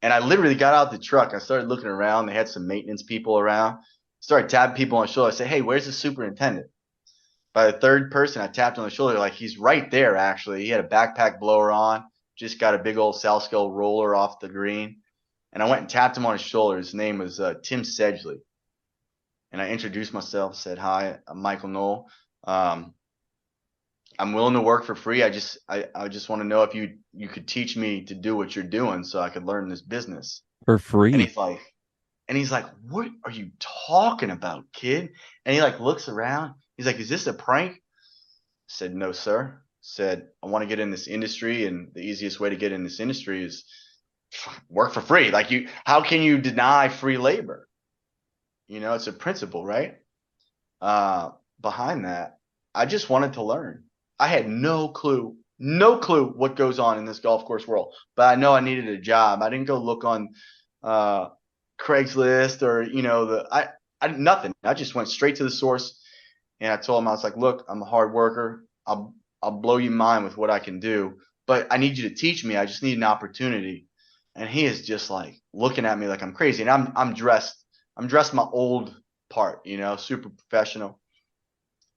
And I literally got out the truck. I started looking around. They had some maintenance people around. Started tapping people on the shoulder. I say, hey, where's the superintendent? By the third person, I tapped on the shoulder, like, he's right there, actually. He had a backpack blower on, just got a big old South scale roller off the green. And I went and tapped him on his shoulder. His name was Tim Sedgley. And I introduced myself, said, hi, I'm Michael Knoll. I'm willing to work for free. I just want to know if you could teach me to do what you're doing so I could learn this business. For free. And he's like, what are you talking about, kid? And he like looks around. He's like, is this a prank? I said, no, sir. Said, I want to get in this industry, and the easiest way to get in this industry is work for free. Like, how can you deny free labor? It's a principle, right? Behind that, I just wanted to learn. I had no clue what goes on in this golf course world, but I know I needed a job. I didn't go look on Craigslist or I nothing. I just went straight to the source, and I told him, I was like, look, I'm a hard worker. I'll blow your mind with what I can do, but I need you to teach me. I just need an opportunity. And he is just like looking at me like I'm crazy, and I'm dressed my old part, super professional.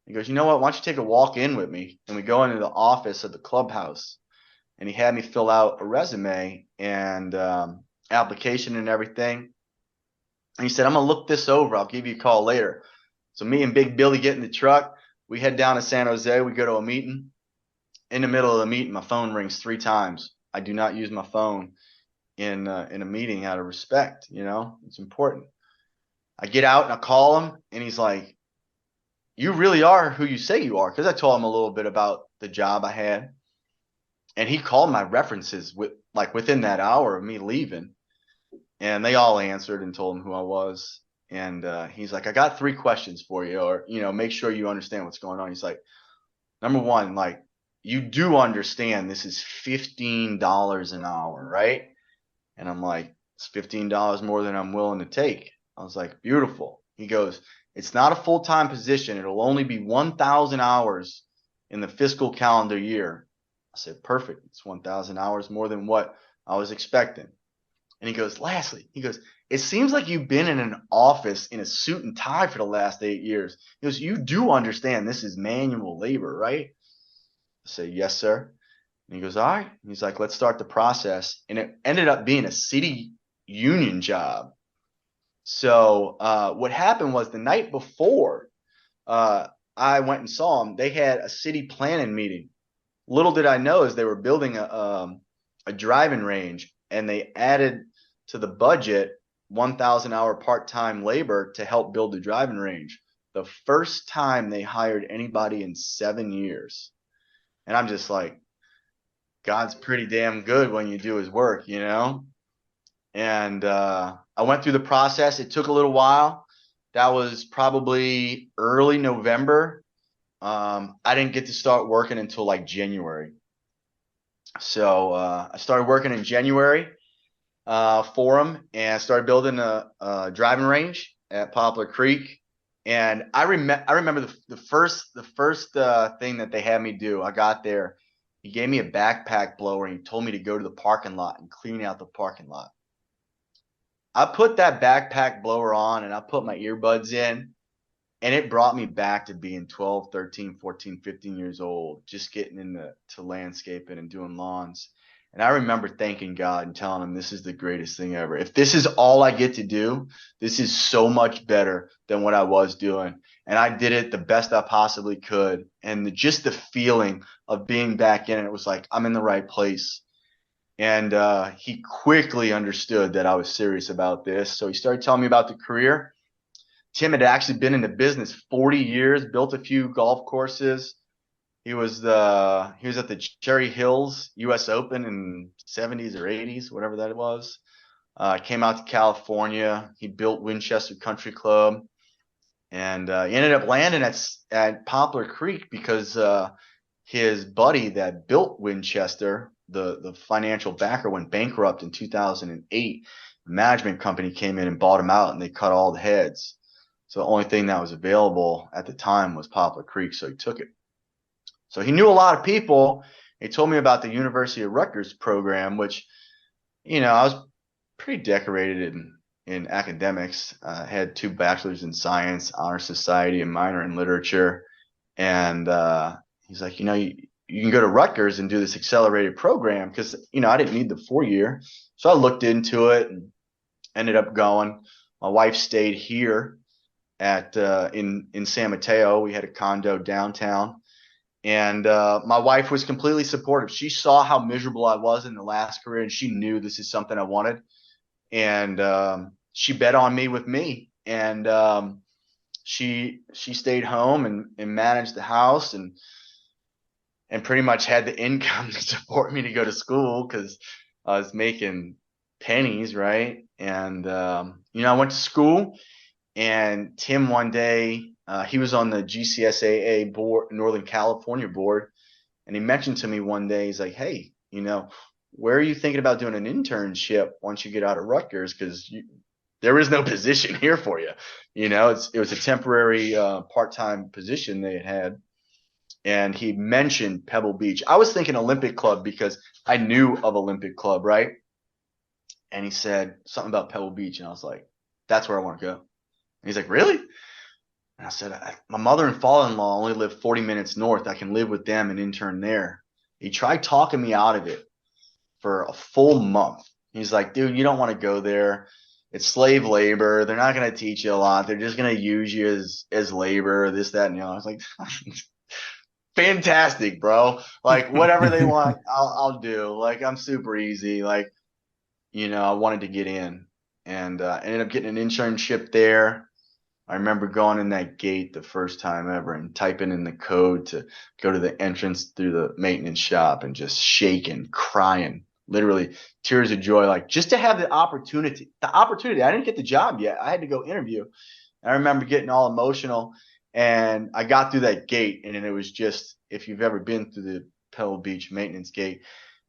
He goes, you know what? Why don't you take a walk in with me? And we go into the office of the clubhouse, and he had me fill out a resume and application and everything. And he said, I'm going to look this over. I'll give you a call later. So me and Big Billy get in the truck. We head down to San Jose. We go to a meeting. In the middle of the meeting, my phone rings 3 times. I do not use my phone in a meeting out of respect. It's important. I get out and I call him, and he's like, you really are who you say you are. Because I told him a little bit about the job I had. And he called my references within that hour of me leaving. And they all answered and told him who I was. And he's like, I got 3 questions for you, or, make sure you understand what's going on. He's like, number one, like, you do understand this is $15 an hour, right? And I'm like, it's $15 more than I'm willing to take. I was like, beautiful. He goes, it's not a full-time position. It'll only be 1,000 hours in the fiscal calendar year. I said, perfect. It's 1,000 hours more than what I was expecting. And he goes, lastly, it seems like you've been in an office in a suit and tie for the last 8 years. He goes, you do understand this is manual labor, right? I say, yes, sir. And he goes, all right. And he's like, let's start the process. And it ended up being a city union job. So what happened was the night before I went and saw them, they had a city planning meeting. Little did I know is they were building a driving range, and they added to the budget 1,000 hour part-time labor to help build the driving range. The first time they hired anybody in 7 years. And I'm just like, God's pretty damn good when you do his work, And I went through the process. It took a little while. That was probably early November. I didn't get to start working until like January. So I started working in January for them, and I started building a driving range at Poplar Creek. And I remember the first thing that they had me do. I got there. He gave me a backpack blower, and he told me to go to the parking lot and clean out the parking lot. I put that backpack blower on, and I put my earbuds in, and it brought me back to being 12, 13, 14, 15 years old, just getting into landscaping and doing lawns. And I remember thanking God and telling him, this is the greatest thing ever. If this is all I get to do, this is so much better than what I was doing. And I did it the best I possibly could. And just the feeling of being back in it was like, I'm in the right place. And he quickly understood that I was serious about this. So he started telling me about the career. Tim had actually been in the business 40 years, built a few golf courses. He was at the Cherry Hills U.S. Open in 70s or 80s, whatever that was. Came out to California. He built Winchester Country Club, and he ended up landing at Poplar Creek because his buddy that built Winchester, the financial backer, went bankrupt in 2008. The management company came in and bought him out, and they cut all the heads. So the only thing that was available at the time was Poplar Creek, so he took it. So he knew a lot of people. He told me about the University of Rutgers program, which, I was pretty decorated in academics. Had 2 bachelors in science, honor society, and minor in literature. And he's like, you can go to Rutgers and do this accelerated program because, I didn't need the 4-year. So I looked into it and ended up going. My wife stayed here at in San Mateo. We had a condo downtown. And my wife was completely supportive. She saw how miserable I was in the last career, and she knew this is something I wanted. And she bet on me with me. And she stayed home and managed the house and pretty much had the income to support me to go to school because I was making pennies, right? And I went to school, and Tim one day, he was on the GCSAA board, Northern California board, and he mentioned to me one day, he's like, hey, where are you thinking about doing an internship once you get out of Rutgers? Because there is no position here for you. It was a temporary part-time position they had. And he mentioned Pebble Beach. I was thinking Olympic Club because I knew of Olympic Club, right? And he said something about Pebble Beach, and I was like, that's where I want to go. And he's like, really? And I said, my mother and father-in-law only live 40 minutes north. I can live with them and intern there. He tried talking me out of it for a full month. He's like, dude, you don't want to go there. It's slave labor. They're not going to teach you a lot. They're just going to use you as labor, this, that, and the other. I was like, fantastic, bro. Like, whatever they want, I'll do. Like, I'm super easy. Like, I wanted to get in, and ended up getting an internship there. I remember going in that gate the first time ever and typing in the code to go to the entrance through the maintenance shop and just shaking, crying, literally tears of joy, like just to have the opportunity. I didn't get the job yet. I had to go interview. I remember getting all emotional, and I got through that gate, and it was just, if you've ever been through the Pebble Beach maintenance gate,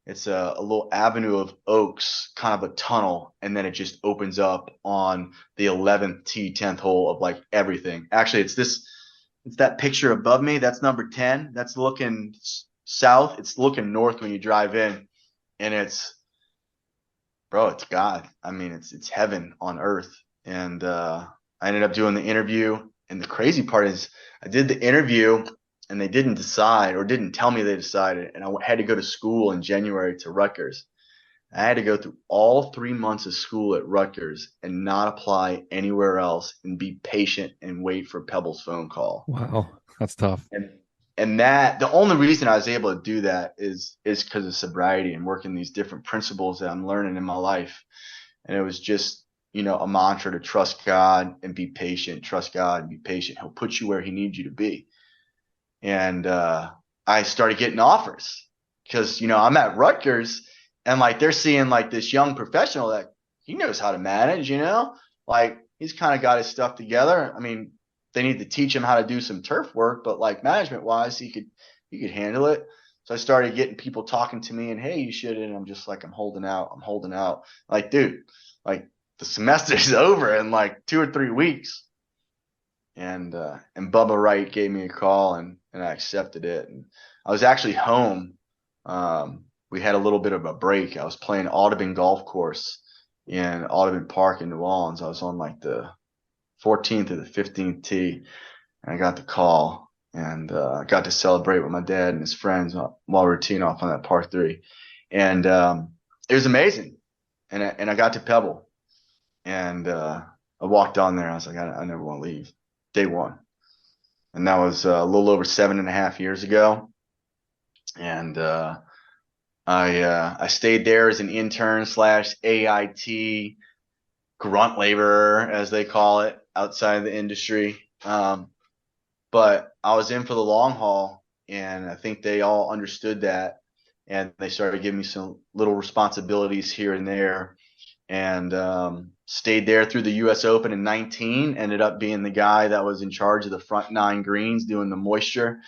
it's a little avenue of oaks, kind of a tunnel, and then it just opens up on the 11th tee, 10th hole of like everything. Actually, it's that picture above me. That's number 10. That's looking south. It's looking north when you drive in, and it's God. I mean, it's heaven on earth. And I ended up doing the interview, and the crazy part is I did the interview, and they didn't decide or didn't tell me they decided. And I had to go to school in January to Rutgers. I had to go through all 3 months of school at Rutgers and not apply anywhere else and be patient and wait for Pebble's phone call. Wow, that's tough. And that the only reason I was able to do that is because of sobriety and working these different principles that I'm learning in my life. And it was just, a mantra to trust God and be patient, trust God and be patient. He'll put you where he needs you to be. And I started getting offers because, I'm at Rutgers, and like they're seeing like this young professional that he knows how to manage, like he's kind of got his stuff together. I mean, they need to teach him how to do some turf work, but like management wise, he could handle it. So I started getting people talking to me and, hey, you should. And I'm just like, I'm holding out. Like, dude, like the semester's over in like 2 or 3 weeks. And Bubba Wright gave me a call, and I accepted it. And I was actually home. We had a little bit of a break. I was playing Audubon Golf Course in Audubon Park in New Orleans. I was on like the 14th or the 15th tee, and I got the call, and I got to celebrate with my dad and his friends while we were teeing off on that par 3. And it was amazing. And I got to Pebble, and I walked on there. I was like, I never want to leave. Day one. And that was a little over 7.5 years ago. And I stayed there as an intern / AIT, grunt laborer, as they call it, outside of the industry. But I was in for the long haul, and I think they all understood that. And they started giving me some little responsibilities here and there. And stayed there through the U.S. Open in 19, ended up being the guy that was in charge of the front 9 greens, doing the moisture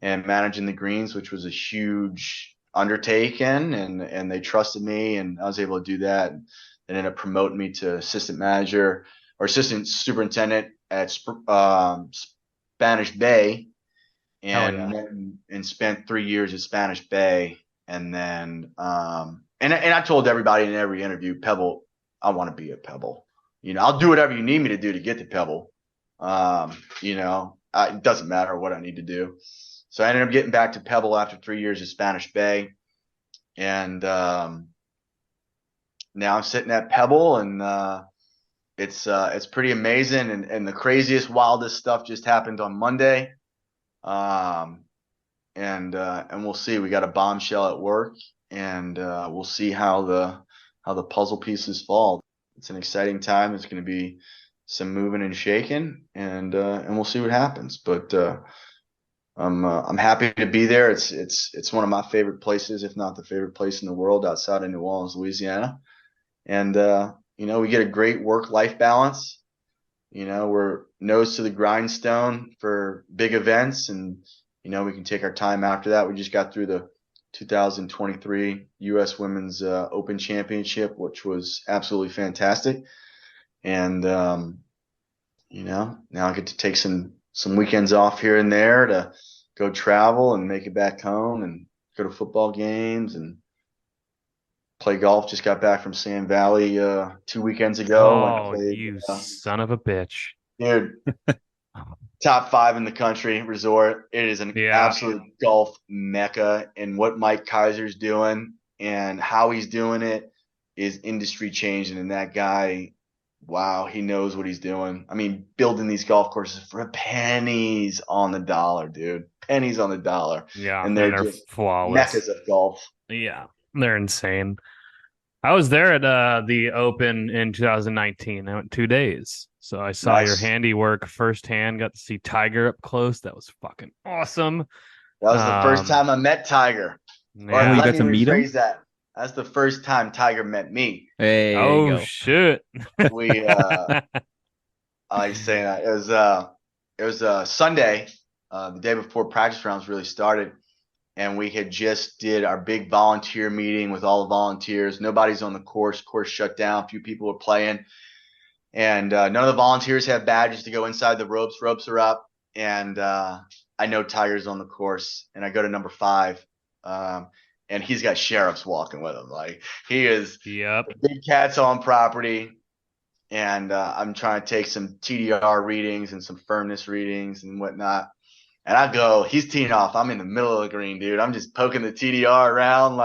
and managing the greens, which was a huge undertaking. And they trusted me, and I was able to do that. And they ended up promoting me to assistant manager or assistant superintendent at Spanish Bay, and spent 3 years at Spanish Bay. And then and I told everybody in every interview, Pebble, I want to be at Pebble. I'll do whatever you need me to do to get to Pebble. It doesn't matter what I need to do. So I ended up getting back to Pebble after 3 years at Spanish Bay. And now I'm sitting at Pebble, and it's pretty amazing. And the craziest, wildest stuff just happened on Monday. And we'll see. We got a bombshell at work, and we'll see how the puzzle pieces fall. It's an exciting time. It's going to be some moving and shaking, and we'll see what happens. But I'm happy to be there. It's one of my favorite places, if not the favorite place in the world, outside of New Orleans, Louisiana. And we get a great work-life balance. We're nose to the grindstone for big events, and we can take our time after that. We just got through the 2023 U.S. Women's Open Championship, which was absolutely fantastic. And now I get to take some weekends off here and there to go travel and make it back home and go to football games and play golf. Just got back from Sand Valley 2 weekends ago. Oh, you son of a bitch. Dude, top 5 in the country resort. It is an absolute golf mecca. And what Mike Kaiser's doing and how he's doing it is industry changing. And that guy, wow, he knows what he's doing. I mean, building these golf courses for pennies on the dollar, dude. Pennies on the dollar. Yeah, and they're just flawless meccas of golf. Yeah, they're insane. I was there at the Open in 2019. I went 2 days. So I saw your handiwork firsthand, got to see Tiger up close. That was fucking awesome. That was the first time I met Tiger. Yeah. You got to meet him? That's the first time Tiger met me. Hey, oh, shit. We, I like saying that. It was Sunday, the day before practice rounds really started. And we had just did our big volunteer meeting with all the volunteers. Nobody's on the course. Course shut down. A few people were playing. And none of the volunteers have badges to go inside the ropes. Ropes are up. And I know Tiger's on the course. And I go to number 5. And he's got sheriffs walking with him. Like, he is the big cat's on property. And I'm trying to take some TDR readings and some firmness readings and whatnot. And I go, he's teeing off. I'm in the middle of the green, dude. I'm just poking the TDR around,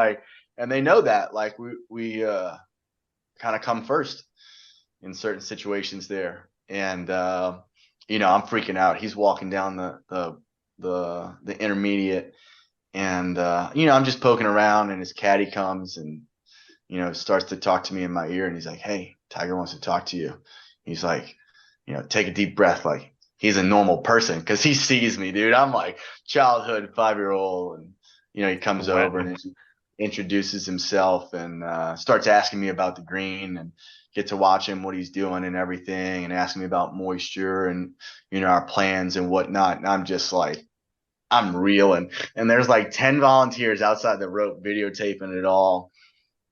and they know that. Like, we kind of come first in certain situations there. And I'm freaking out. He's walking down the intermediate, and I'm just poking around, and his caddy comes and starts to talk to me in my ear, and he's like, "Hey, Tiger wants to talk to you." He's like, take a deep breath, like he's a normal person, because he sees me, dude. I'm like childhood 5-year-old, and he comes over and introduces himself and starts asking me about the green, and get to watch him, what he's doing and everything, and asking me about moisture and our plans and whatnot. And I'm just like, I'm reeling. And there's like 10 volunteers outside the rope videotaping it all.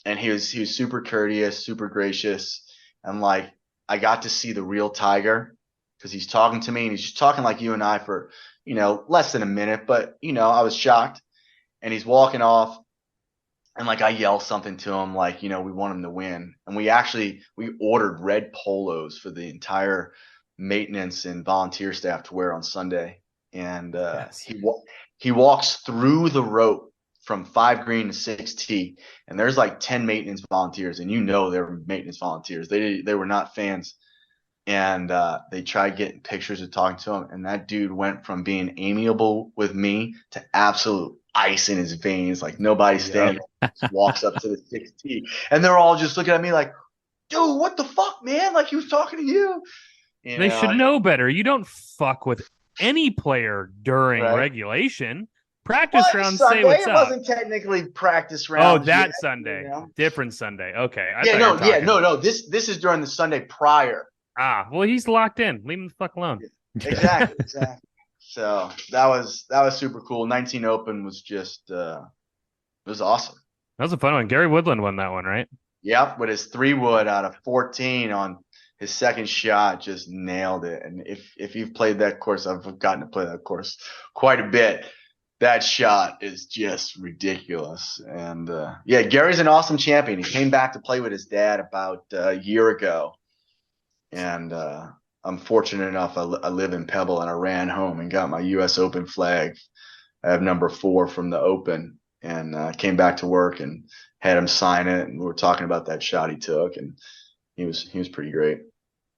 And he was super courteous, super gracious, and like, I got to see the real Tiger, because he's talking to me, and he's just talking like you and I for, less than a minute. But, I was shocked. And he's walking off, and like, I yell something to him, like, we want him to win. And we ordered red polos for the entire maintenance and volunteer staff to wear on Sunday. And he walks through the rope from 5 green to 6 tee, and there's like 10 maintenance volunteers, and they were maintenance volunteers. They were not fans. And they tried getting pictures of talking to him, and that dude went from being amiable with me to absolute ice in his veins, like nobody's standing. Walks up to the 6th tee, and they're all just looking at me like, "Dude, what the fuck, man? Like, he was talking to you." They should know better. You don't fuck with any player during regulation. Practice round, say what's up. It wasn't technically practice round. Oh, that Sunday, different Sunday. Okay, no. This is during the Sunday prior. Ah, well, he's locked in. Leave him the fuck alone. Exactly. So that was super cool. 19 Open was just it was awesome. That was a fun one. Gary Woodland won that one, right? Yep, with his 3-wood out of 14 on his second shot, just nailed it. And if you've played that course, I've gotten to play that course quite a bit. That shot is just ridiculous. And Gary's an awesome champion. He came back to play with his dad about a year ago. And I'm fortunate enough. I live in Pebble, and I ran home and got my U.S. Open flag. I have number 4 from the Open, and came back to work and had him sign it. And we were talking about that shot he took, and he was pretty great.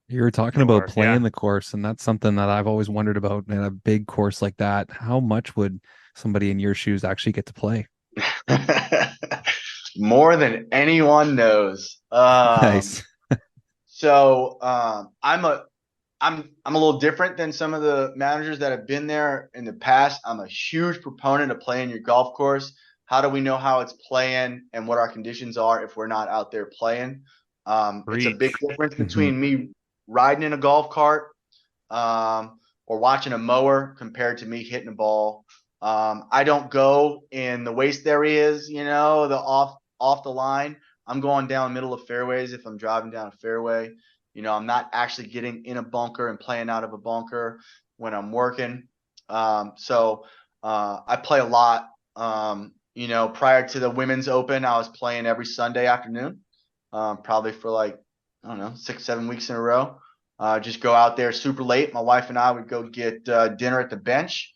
You were talking about playing the course, and that's something that I've always wondered about in a big course like that. How much would somebody in your shoes actually get to play? More than anyone knows. Nice. So I'm a little different than some of the managers that have been there in the past. I'm a huge proponent of playing your golf course. How do we know how it's playing and what our conditions are if we're not out there playing? It's a big difference between me riding in a golf cart or watching a mower compared to me hitting a ball. I don't go in the waste areas, the off the line. I'm going down middle of fairways if I'm driving down a fairway. I'm not actually getting in a bunker and playing out of a bunker when I'm working. So I play a lot. Prior to the Women's Open, I was playing every Sunday afternoon, probably for I don't know, 6-7 weeks in a row. Just go out there super late. My wife and I would go get dinner at the bench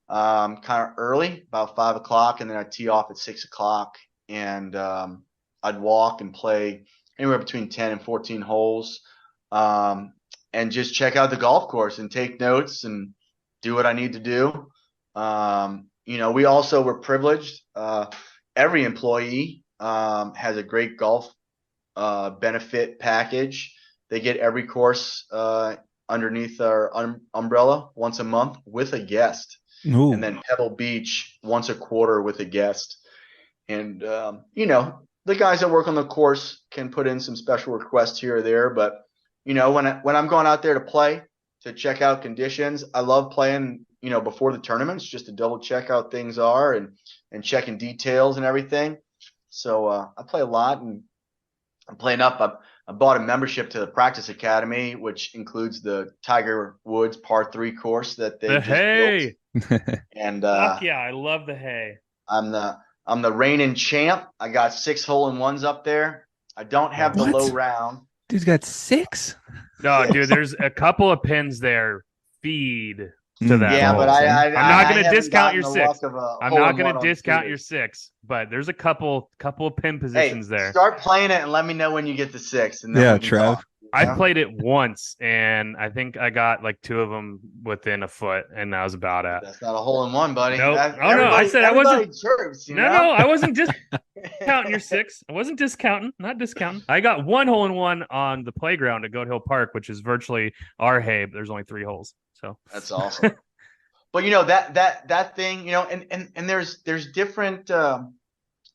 kind of early, about 5 o'clock, and then I'd tee off at 6 o'clock, and I'd walk and play anywhere between 10 and 14 holes, and just check out the golf course and take notes and do what I need to do. We also were privileged. Every employee has a great golf benefit package. They get every course underneath our umbrella once a month with a guest. Ooh. And then Pebble Beach once a quarter with a guest. And, the guys that work on the course can put in some special requests here or there. But, when I'm going out there to play, to check out conditions, I love playing, before the tournaments, just to double check how things are and checking details and everything. So I play a lot, and I'm playing up. I bought a membership to the Practice Academy, which includes the Tiger Woods Par 3 course that they just built. And fuck yeah, I love the hay. I'm the reigning champ. I got 6 hole-in-ones up there. I don't have the low round. Dude's got 6? No, dude, there's a couple of pins there. Feed to that. Yeah, but I'm not going to discount your 6. I'm not going to discount your 6, but there's a couple of pin positions there. Start playing it and let me know when you get the 6. And then yeah, Trev. I played it once, and I think I got 2 of them within a foot, and that was about it. That's not a hole-in-one, buddy. Nope. I said I wasn't. Chirps, no, I wasn't just counting your 6. I wasn't discounting. Not discounting. I got 1 hole-in-one on the playground at Goat Hill Park, which is virtually our hay, but there's only 3 holes. So that's awesome. But that thing, and there's different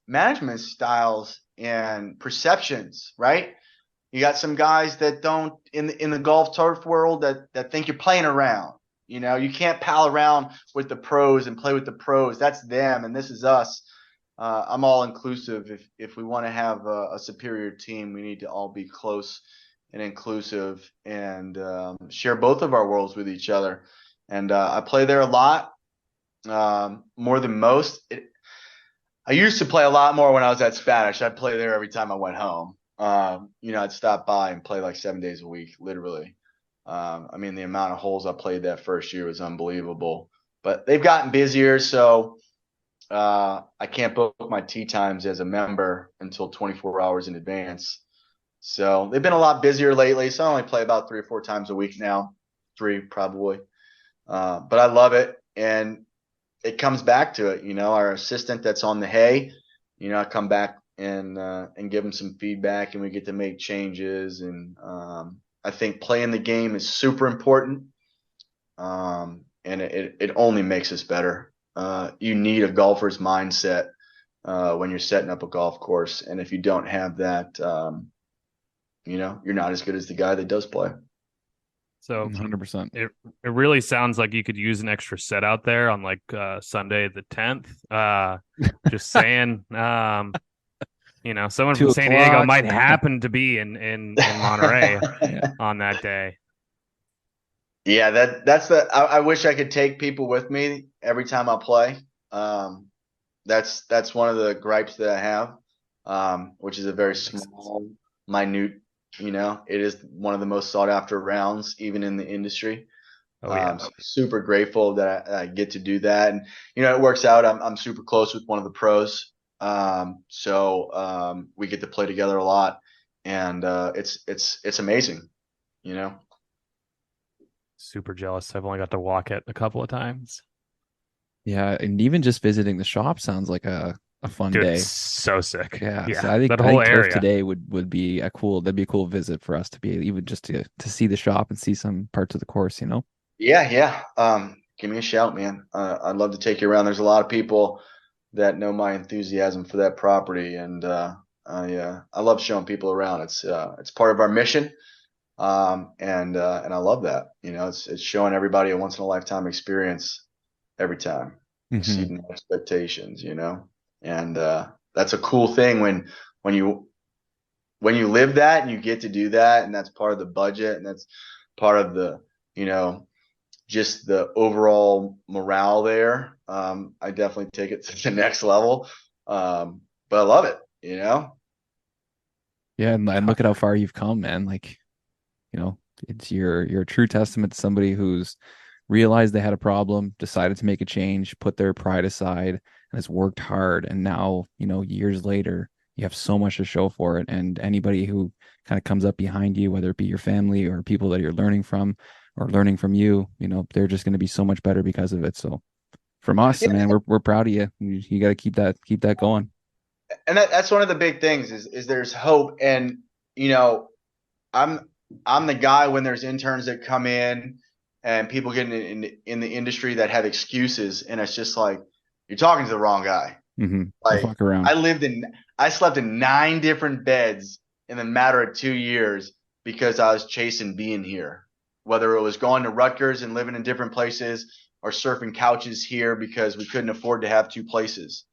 management styles and perceptions, right? You got some guys that don't in the golf turf world that think you're playing around. You can't pal around with the pros and play with the pros. That's them, and this is us. I'm all inclusive. If we want to have a superior team, we need to all be close and inclusive and share both of our worlds with each other. And I play there a lot, more than most. I used to play a lot more when I was at Spanish. I'd play there every time I went home. I'd stop by and play 7 days a week, literally. The amount of holes I played that first year was unbelievable. But they've gotten busier, so I can't book my tee times as a member until 24 hours in advance. So they've been a lot busier lately, so I only play about 3 or 4 times a week now. 3 probably. But I love it, and it comes back to it. Our assistant that's on the hay, I come back and give them some feedback, and we get to make changes. And I think playing the game is super important, and it only makes us better. You need a golfer's mindset when you're setting up a golf course, and if you don't have that, you're not as good as the guy that does play. So 100%. It really sounds like you could use an extra set out there on Sunday the 10th. Just saying. Someone from San Diego might happen to be in Monterey on that day. Yeah, that's I wish I could take people with me every time I play. That's one of the gripes that I have, which is a very small, minute It is one of the most sought after rounds, even in the industry. Oh yeah. So super grateful that I get to do that. And, it works out. I'm super close with one of the pros. So we get to play together a lot, and it's amazing, you know? Super jealous. I've only got to walk it a couple of times. Yeah, and even just visiting the shop sounds like a fun Dude, day. it's so sick. Yeah, so Yeah. I think That I whole think Turf area. today would be that'd be a cool visit for us to be even just to see the shop and see some parts of the course, Yeah, yeah. Give me a shout, man. I'd love to take you around. There's a lot of people that know my enthusiasm for that property, and I love showing people around. It's part of our mission, and I love that. It's showing everybody a once in a lifetime experience every time, hmm exceeding expectations. And that's a cool thing when you when you live that and you get to do that, and that's part of the budget, and that's part of the you know just the overall morale there. I definitely take it to the next level. But I love it. Yeah, and look at how far you've come, man. Like, you know, it's you're a true testament to somebody who's realized they had a problem, decided to make a change, put their pride aside, and has worked hard. And now, years later, you have so much to show for it. And anybody who kind of comes up behind you, whether it be your family or people that you're learning from or learning from you, they're just going to be so much better because of it. So from us, Yeah, man, we're proud of you. You got to keep that going. and that's one of the big things is there's hope, and I'm I'm the guy when there's interns that come in and people get in the industry that have excuses, and it's just like you're talking to the wrong guy. Don't Like fuck around. I slept in 9 different beds in the matter of 2 years because I was chasing being here. Whether it was going to Rutgers and living in different places or surfing couches here because we couldn't afford to have two places,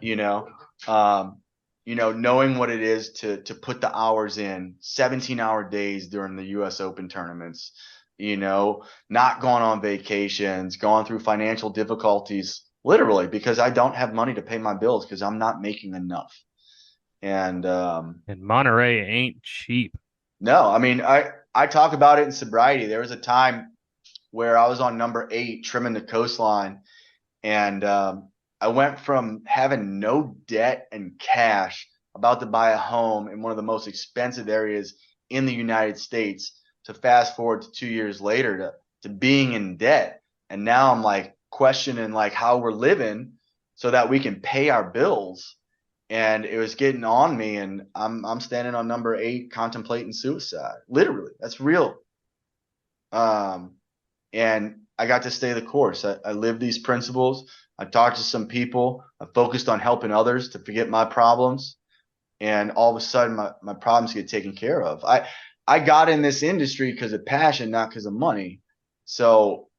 you know. Um, knowing what it is to put the hours in, 17-hour days during the US Open tournaments, not going on vacations, going through financial difficulties, literally, because I don't have money to pay my bills because I'm not making enough. And And Monterey ain't cheap. no, I mean, I talk about it in sobriety. There was a time where I was on number 8 trimming the coastline, and I went from having no debt and cash, about to buy a home in one of the most expensive areas in the United States, to fast forward to 2 years later to being in debt. And now I'm like questioning like how we're living so that we can pay our bills. And it was getting on me, and I'm standing on number 8 contemplating suicide. Literally, that's real. Um, and I got to stay the course. I lived these principles. I talked to some people. I focused on helping others to forget my problems. And all of a sudden, my problems get taken care of. I got in this industry because of passion, not because of money. So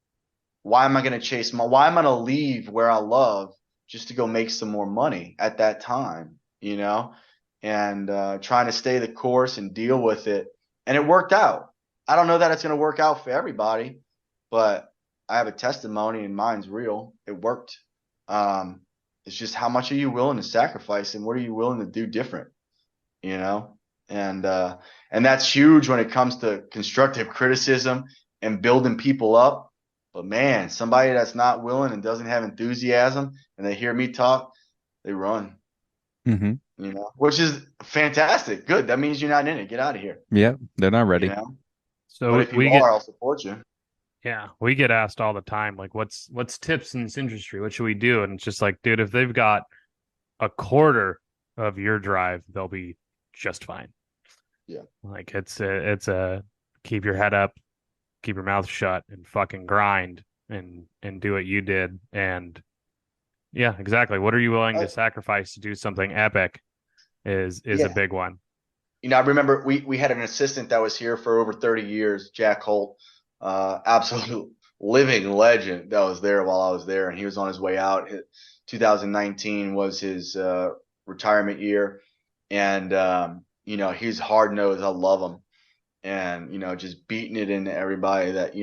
why am I going to why am I going to leave where I love just to go make some more money at that time, and trying to stay the course and deal with it. And it worked out. I don't know that it's going to work out for everybody, but I have a testimony and mine's real. It worked. It's just how much are you willing to sacrifice and what are you willing to do different, you know? And that's huge when it comes to constructive criticism and building people up. But man, somebody that's not willing and doesn't have enthusiasm and they hear me talk, they run, hmm which is fantastic. Good. That means you're not in it. Get out of here, Yeah, they're not you ready. know? But So if you we get are, I'll support you. Yeah, we get asked all the time, like, what's tips in this industry? What should we do? And it's just like, dude, if they've got a quarter of your drive, they'll be just fine. Yeah. Like it's a keep your head up, keep your mouth shut, and fucking grind and do what you did. And yeah, exactly. What are you willing Uh, to sacrifice to do something epic is a yeah. big one. I remember we had an assistant that was here for over 30 years, Jack Holt, absolute living legend that was there while I was there, and he was on his way out. 2019 was his retirement year, and he's hard nosed. I love him, and just beating it into everybody that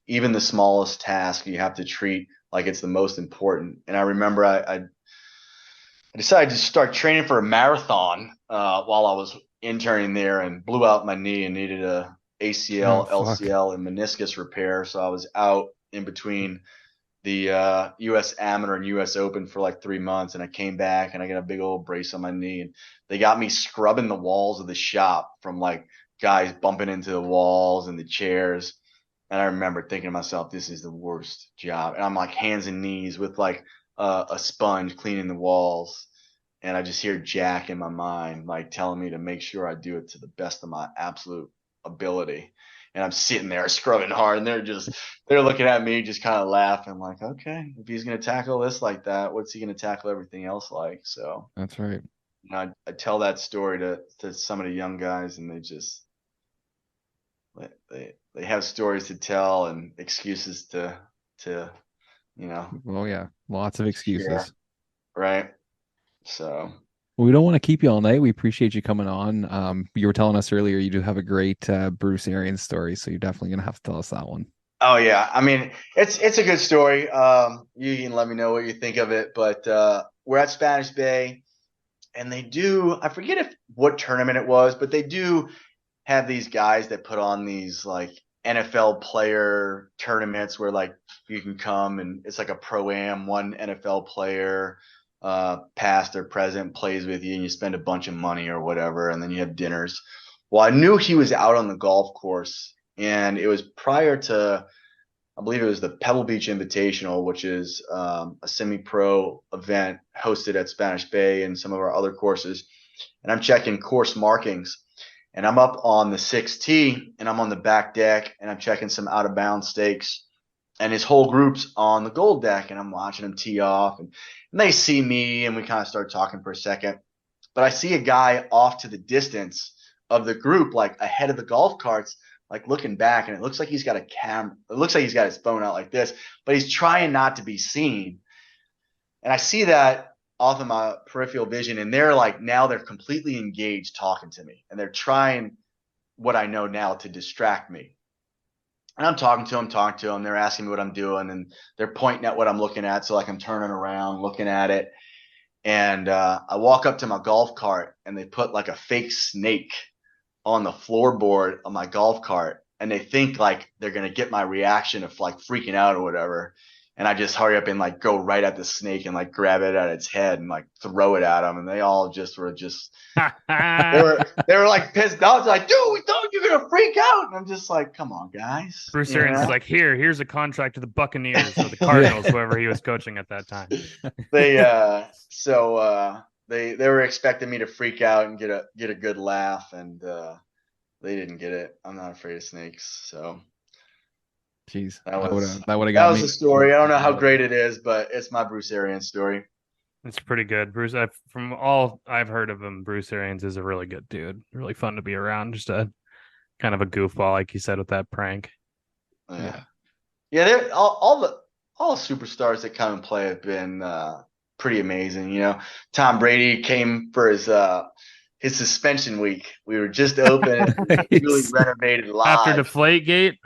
even the smallest task you have to treat like it's the most important. And I remember I decided to start training for a marathon while I was interning there and blew out my knee and needed a ACL, Oh, fuck. LCL, and meniscus repair. So I was out in between the U.S. Amateur and U.S. Open for like 3 months, and I came back and I got a big old brace on my knee, and they got me scrubbing the walls of the shop from like guys bumping into the walls and the chairs. And I remember thinking to myself, this is the worst job. And I'm like hands and knees with like a sponge cleaning the walls. And I just hear Jack in my mind, like telling me to make sure I do it to the best of my absolute ability. And I'm sitting there scrubbing hard, and they're looking at me, just kind of laughing, like, okay, if he's going to tackle this like that, what's he going to tackle everything else like? So, That's right. you know, I tell that story to some of the young guys, and they have stories to tell and excuses to Well, yeah, lots of excuses. share, right? So Well, we don't want to keep you all night. We appreciate you coming on. You were telling us earlier you do have a great Bruce Arians story, so you're definitely gonna have to tell us that one. oh yeah, I mean it's a good story. You can let me know what you think of it, but we're at Spanish Bay, and they do, I forget what tournament it was, but they do have these guys that put on these like NFL player tournaments where like you can come and it's like a pro-am, one NFL player past or present plays with you, and you spend a bunch of money or whatever, and then you have dinners. Well, I knew he was out on the golf course, and it was prior to, I believe it was the Pebble Beach Invitational, which is a semi-pro event hosted at Spanish Bay and some of our other courses. And I'm checking course markings, and I'm up on the 6th tee, and I'm on the back deck, and I'm checking some out of bounds stakes. And his whole group's on the gold deck, and I'm watching them tee off, and they see me, and we kind of start talking for a second. But I see a guy off to the distance of the group, like ahead of the golf carts, like looking back, and it looks like he's got a camera. It looks like he's got his phone out like this, but he's trying not to be seen. And I see that off of my peripheral vision, and they're like, now they're completely engaged talking to me, and they're trying what I know now to distract me. And I'm talking to them. They're asking me what I'm doing, and they're pointing at what I'm looking at. So like I'm turning around, looking at it, and I walk up to my golf cart, and they put like a fake snake on the floorboard of my golf cart, and they think like they're gonna get my reaction of like freaking out or whatever. And I just hurry up and like go right at the snake and like grab it at its head and like throw it at them. And they all just were they were like pissed off. They're like, dude, we thought you were gonna freak out. And I'm just like, come on, guys. Bruce Arians is like, here's a contract to the Buccaneers or the Cardinals, whoever he was coaching at that time. They were expecting me to freak out and get a good laugh, and they didn't get it. I'm not afraid of snakes, so. Jeez, That was got the story. I don't know how great it is, but it's my Bruce Arians story. It's pretty good. Bruce, from all I've heard of him, Bruce Arians is a really good dude. Really fun to be around. Just a kind of a goofball, like you said, with that prank. Yeah. All the superstars that come and play have been pretty amazing. You know, Tom Brady came for his suspension week. We were just open, really renovated live after Deflategate.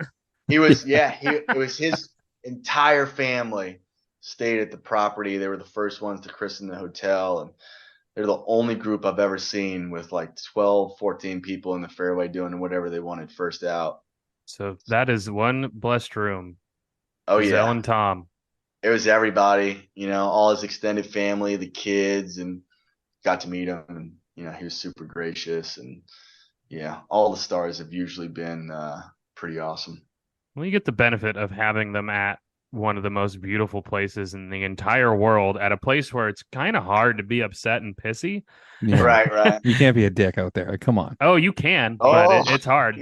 He was, it was his entire family stayed at the property. They were the first ones to christen the hotel, and they're the only group I've ever seen with like 12, 14 people in the fairway doing whatever they wanted first out. So that is one blessed room. Oh, Giselle and Tom. It was everybody, you know, all his extended family, the kids, and got to meet him. And, you know, he was super gracious. And, yeah, all the stars have usually been pretty awesome. Well, you get the benefit of having them at one of the most beautiful places in the entire world, at a place where it's kind of hard to be upset and pissy. Yeah. Right. You can't be a dick out there. Come on. Oh, you can, but it's hard.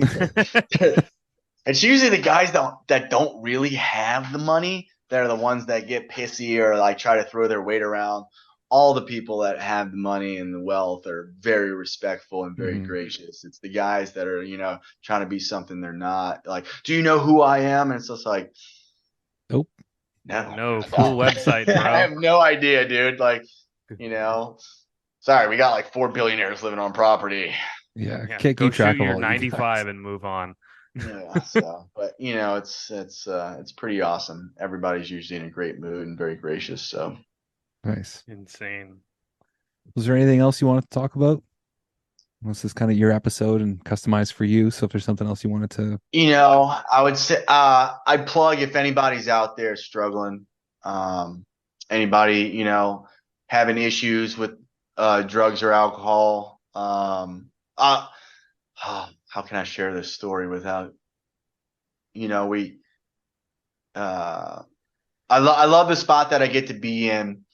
It's usually the guys that don't really have the money that are the ones that get pissy or like try to throw their weight around. All the people that have the money and the wealth are very respectful and very gracious. It's the guys that are, you know, trying to be something they're not. Like, do you know who I am? And it's just like, nope. No, cool website, bro. I have no idea, dude. Like, you know, sorry, we got like 4 billionaires living on property. Yeah, can't keep go track shoot of your all 95 and move on. Yeah, so, but you know, it's pretty awesome. Everybody's usually in a great mood and very gracious. So. Nice. Insane. Was there anything else you wanted to talk about? This is kind of your episode and customized for you. So if there's something else you wanted to, I would say I'd plug if anybody's out there struggling, anybody, having issues with drugs or alcohol. How can I share this story without, we I love the spot that I get to be in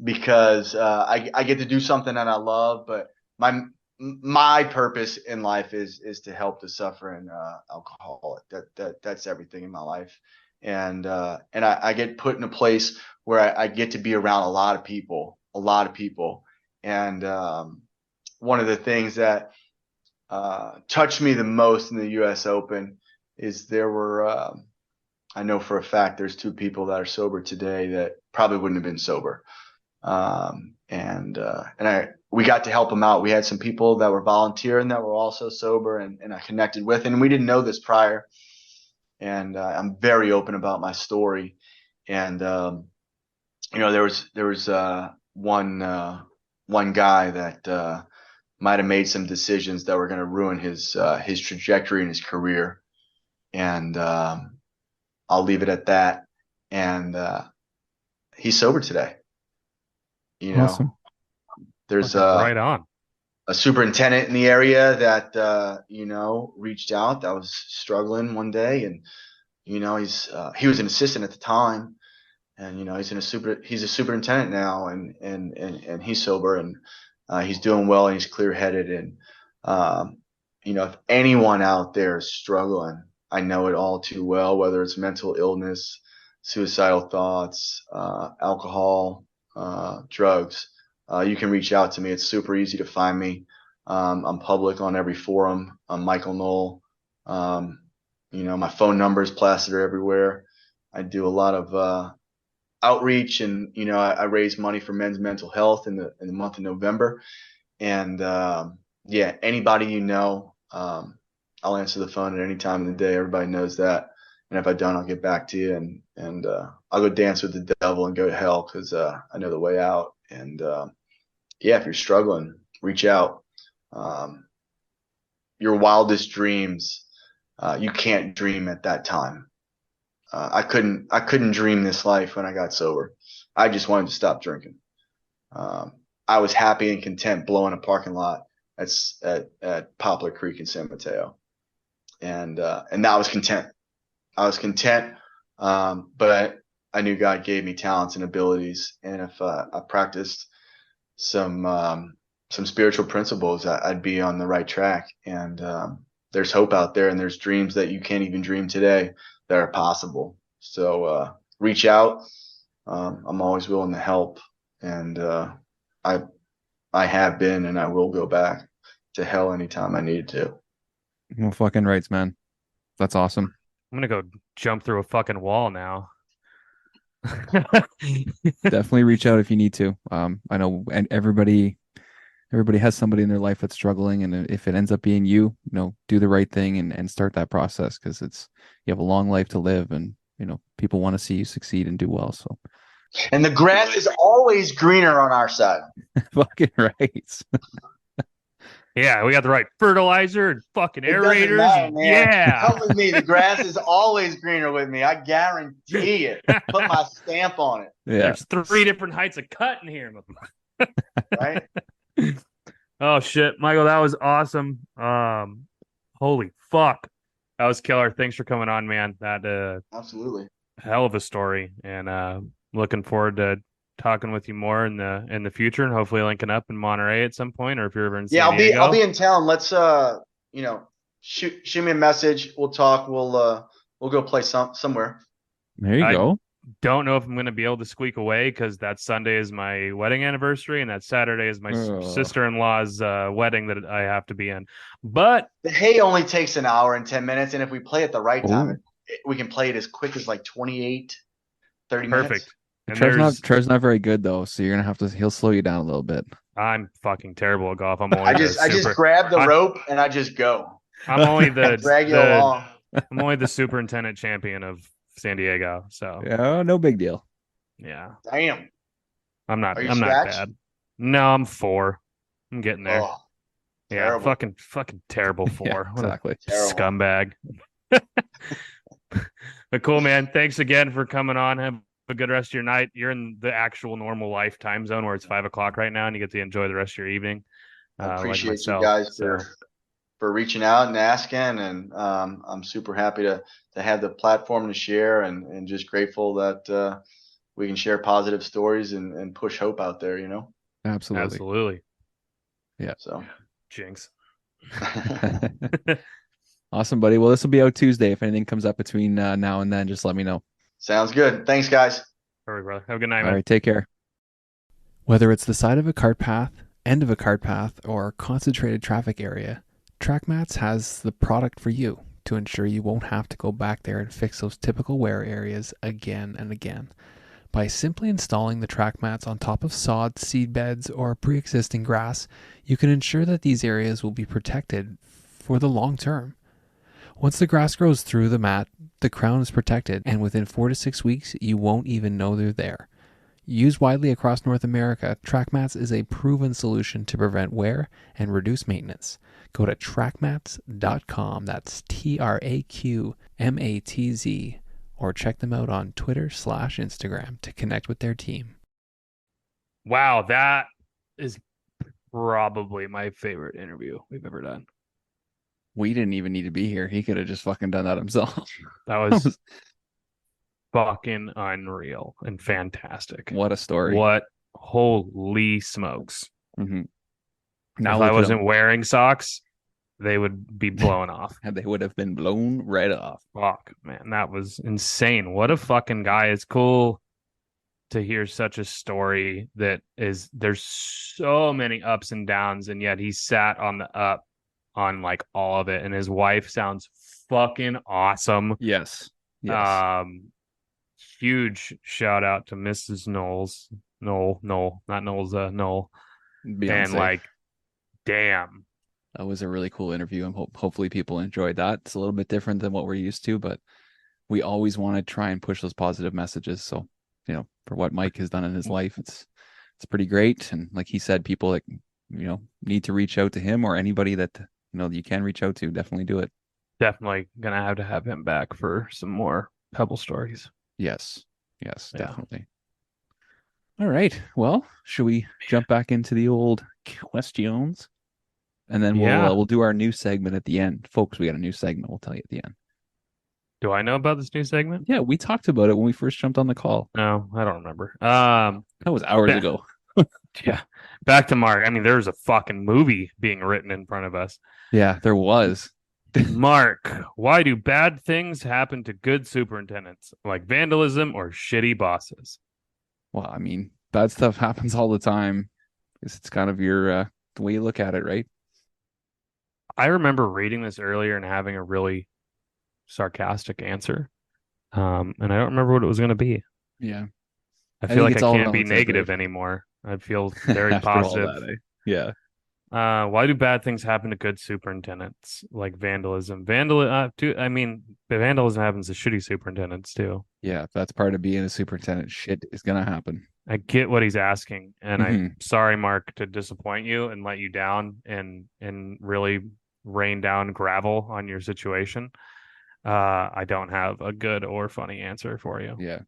because I get to do something that I love, but my purpose in life is to help the suffering alcoholic. That's everything in my life, and I get put in a place where I get to be around a lot of people, and one of the things that touched me the most in the U.S. Open is there were I know for a fact there's two people that are sober today that probably wouldn't have been sober. We got to help them out. We had some people that were volunteering that were also sober and I connected with, and we didn't know this prior. And I'm very open about my story. And, there was one guy that might have made some decisions that were going to ruin his trajectory in his career. And I'll leave it at that. And he's sober today. awesome. There's right on. a superintendent in the area that reached out that was struggling one day, and he was an assistant at the time, and he's a superintendent now, and he's sober, and he's doing well, and he's clear-headed, and if anyone out there is struggling, I know it all too well, whether it's mental illness, suicidal thoughts, alcohol, drugs. You can reach out to me. It's super easy to find me. I'm public on every forum. I'm Michael Knoll. My phone number is plastered everywhere. I do a lot of outreach, and I raise money for men's mental health in the month of November. And anybody I'll answer the phone at any time of the day. Everybody knows that. And if I don't, I'll get back to you, and I'll go dance with the devil and go to hell because I know the way out. And if you're struggling, reach out. Your wildest dreams, you can't dream at that time. I couldn't dream this life when I got sober. I just wanted to stop drinking. I was happy and content blowing a parking lot at Poplar Creek in San Mateo, and I was content. But I knew God gave me talents and abilities, and if I practiced some spiritual principles, I'd be on the right track. And there's hope out there, and there's dreams that you can't even dream today that are possible. So reach out. I'm always willing to help, and I have been, and I will go back to hell anytime I need to. Well, fucking rights, man. That's awesome. I'm gonna go jump through a fucking wall now. Definitely reach out if you need to. I know, and everybody has somebody in their life that's struggling, and if it ends up being you, do the right thing and start that process, because you have a long life to live, and people want to see you succeed and do well. So, and the grass is always greener on our side. Fucking right. Yeah, we got the right fertilizer and fucking aerators. Matter, man. Yeah. Come with me. The grass is always greener with me. I guarantee it. Put my stamp on it. Yeah. There's 3 different heights of cut in here. Right? Oh, shit. Michael, that was awesome. Holy fuck. That was killer. Thanks for coming on, man. That Absolutely. hell of a story. And looking forward to talking with you more in the future, and hopefully linking up in Monterey at some point, or if you're ever in San Diego. I'll be in town. Let's shoot me a message. We'll talk. We'll go play somewhere. There you go. Don't know if I'm going to be able to squeak away, because that Sunday is my wedding anniversary, and that Saturday is my sister-in-law's wedding that I have to be in. But the hay only takes an hour and 10 minutes, and if we play at the right time, we can play it as quick as like 28, 30 minutes. Perfect. And Trev's not very good though, so you're gonna he'll slow you down a little bit. I'm fucking terrible at golf. I just grab the rope and I just go. I'm only the drag you along. I'm only the superintendent champion of San Diego. So yeah, no big deal. Yeah. Damn. I'm not Are you not scratched? bad. No, I'm 4. I'm getting there. Oh, Yeah, Terrible. fucking terrible Yeah, four. What a exactly. Terrible. scumbag. But cool, man. Thanks again for coming on. Have a good rest of your night. You're in the actual normal life time zone where it's 5 o'clock right now, and you get to enjoy the rest of your evening. I Like appreciate you myself. guys So for reaching out and asking, and I'm super happy to have the platform to share, and just grateful that we can share positive stories and push hope out there. Absolutely. absolutely. So Jinx. Awesome, buddy. Well, this will be out Tuesday. If anything comes up between now and then, just let me know. sounds good. Thanks, guys. Perfect, brother. Have a good night, All man. right, take care. Whether it's the side of a cart path, end of a cart path, or concentrated traffic area, TrackMats has the product for you to ensure you won't have to go back there and fix those typical wear areas again and again. By simply installing the track mats on top of sod, seed beds, or pre-existing grass, you can ensure that these areas will be protected for the long term. Once the grass grows through the mat, the crown is protected, and within 4 to 6 weeks, you won't even know they're there. Used widely across North America, track mats is a proven solution to prevent wear and reduce maintenance. Go to trackmats.com, that's TRAQMATZ, or check them out on Twitter/Instagram to connect with their team. Wow, that is probably my favorite interview we've ever done. We didn't even need to be here. He could have just fucking done that himself. That was fucking unreal and fantastic. What a story. What? Holy smokes. Mm-hmm. Now, if I wasn't wearing socks, they would be blown off. And they would have been blown right off. Fuck, man, that was insane. What a fucking guy. It's cool to hear such a story that is, there's so many ups and downs, and yet he sat on the up on like all of it, and his wife sounds fucking awesome. Yes. Yes. Huge shout out to Mrs. Knowles. Knoll, not Knowles, Knoll. Beyonce. And like, damn. That was a really cool interview, and hopefully people enjoyed that. It's a little bit different than what we're used to, but we always want to try and push those positive messages. So, for what Mike has done in his life, it's pretty great. And like he said, people that need to reach out to him, or anybody that you can reach out to, definitely do it. Definitely gonna have him back for some more Pebble stories. Yes, Yeah. definitely. All right. Well, should we jump back into the old questions? And then we'll do our new segment at the end. Folks, we got a new segment. We'll tell you at the end. Do I know about this new segment? Yeah, we talked about it when we first jumped on the call. No, I don't remember. That was hours ago. Yeah. Back to Mark. I mean, there's a fucking movie being written in front of us. Yeah, there was. Mark, why do bad things happen to good superintendents, like vandalism or shitty bosses? Well, I mean, bad stuff happens all the time. It's kind of your the way you look at it, right? I remember reading this earlier and having a really sarcastic answer. And I don't remember what it was going to be. Yeah. I feel like it's I all can't be relative, negative right? anymore. I feel very After all positive. that, Yeah. Why do bad things happen to good superintendents, like vandalism? Vandalism happens to shitty superintendents too. Yeah, that's part of being a superintendent. Shit is gonna happen. I get what he's asking, and Mhm. I'm sorry, Mark, to disappoint you and let you down and really rain down gravel on your situation. I don't have a good or funny answer for you. Yeah.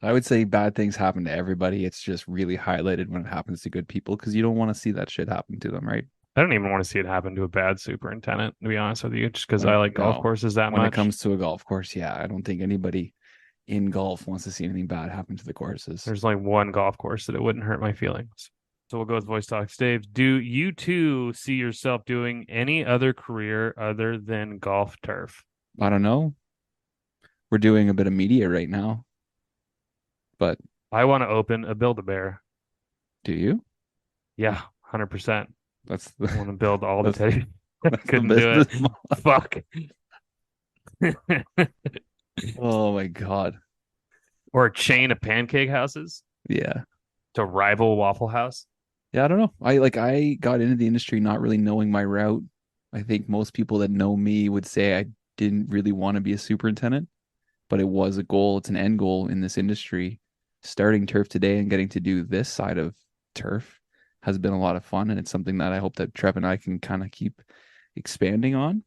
I would say bad things happen to everybody. It's just really highlighted when it happens to good people because you don't want to see that shit happen to them, right? I don't even want to see it happen to a bad superintendent, to be honest with you, just because I like golf courses that When much. it comes to a golf course, yeah, I don't think anybody in golf wants to see anything bad happen to the courses. There's only one golf course that it wouldn't hurt my feelings. So we'll go with Voice Talks. Dave, do you too see yourself doing any other career other than golf turf? I don't know. We're doing a bit of media right now, but I want to open a Build-A-Bear. do you? Yeah, 100%. That's I want to build all the that's- teddy. I that's the couldn't do it. business model. Fuck. Oh my God. Or a chain of pancake houses Yeah. to rival Waffle House. Yeah, I don't know. I got into the industry not really knowing my route. I think most people that know me would say I didn't really want to be a superintendent, but it was a goal. It's an end goal in this industry. Starting turf today and getting to do this side of turf has been a lot of fun, and it's something that I hope that Trev and I can kind of keep expanding on.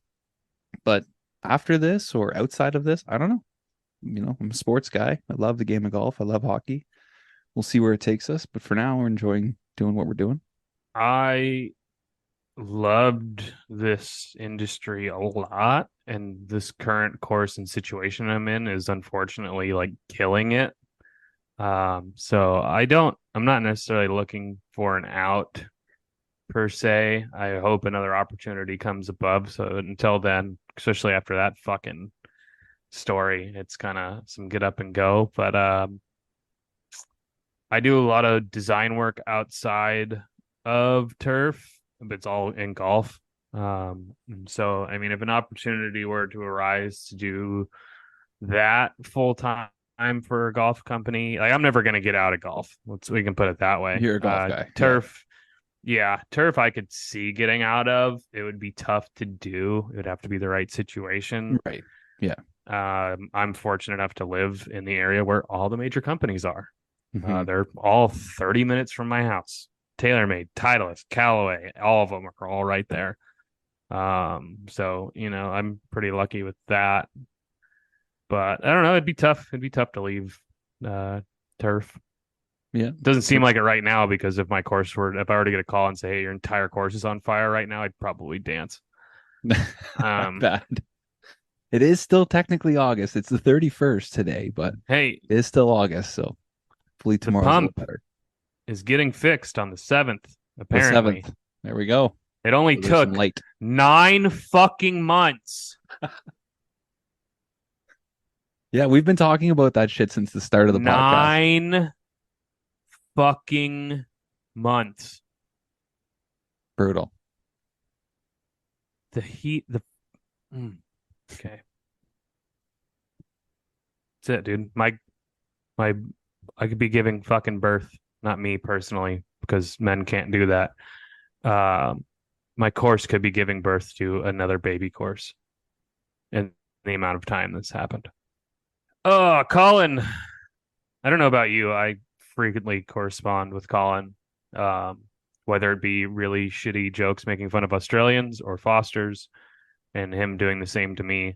But after this or outside of this, I don't know. I'm a sports guy. I love the game of golf. I love hockey. We'll see where it takes us. But for now, we're enjoying doing what we're doing. I loved this industry a lot, and this current course and situation I'm in is unfortunately like killing it. So I'm not necessarily looking for an out per se. I hope another opportunity comes above. So until then, especially after that fucking story, it's kind of some get up and go. But I do a lot of design work outside of turf, but it's all in golf. And so, I mean, if an opportunity were to arise to do that full time for a golf company, like I'm never going to get out of golf. We can put it that way. You're a golf guy. Turf, yeah, turf I could see getting out of. It would be tough to do. It would have to be the right situation. Right. Yeah. I'm fortunate enough to live in the area where all the major companies are. Mhm. They're all 30 minutes from my house. TaylorMade, Titleist, Callaway, all of them are all right there. So, I'm pretty lucky with that. But I don't know, it'd be tough. It'd be tough to leave turf. Yeah. Doesn't seem like it right now, because if I were to get a call and say, hey, your entire course is on fire right now, I'd probably dance. Bad. It is still technically August. It's the 31st today, but hey, it is still August, so hopefully tomorrow's a little better. Is getting fixed on the 7th, The apparently. 7th. There we go. It only took 9 fucking months. Yeah, we've been talking about that shit since the start of the podcast. 9 fucking months. Brutal. The heat, okay. That's it, dude. I could be giving fucking birth. Not me personally, because men can't do that. My course could be giving birth to another baby course in the amount of time this happened. Oh, Colin. I don't know about you. I frequently correspond with Colin, whether it be really shitty jokes making fun of Australians or Fosters, and him doing the same to me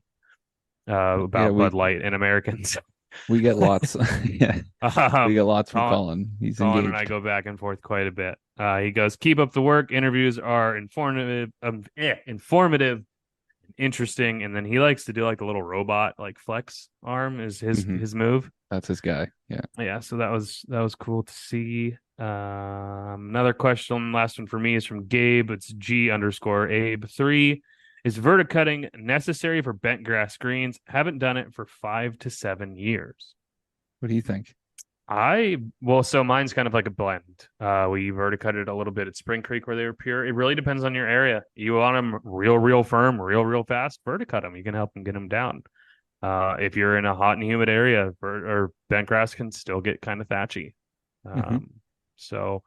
about Bud Light and Americans. We get lots. Yeah. We get lots from Colin. He's Colin engaged. and I go back and forth quite a bit. He goes, keep up the work. Interviews are informative, interesting. And then he likes to do like the little robot, like flex arm is his move. That's his guy. Yeah. Yeah. So that was cool to see. Another question, last one for me, is from Gabe. It's G_Abe3. Is verticutting necessary for bent grass greens? Haven't done it for 5 to 7 years. What do you think? So mine's kind of like a blend. We verticutted a little bit at Spring Creek where they were pure. It really depends on your area. You want them real firm, real fast, verticut them. You can help them get them down. If you're in a hot and humid area, or bent grass can still get kind of thatchy. So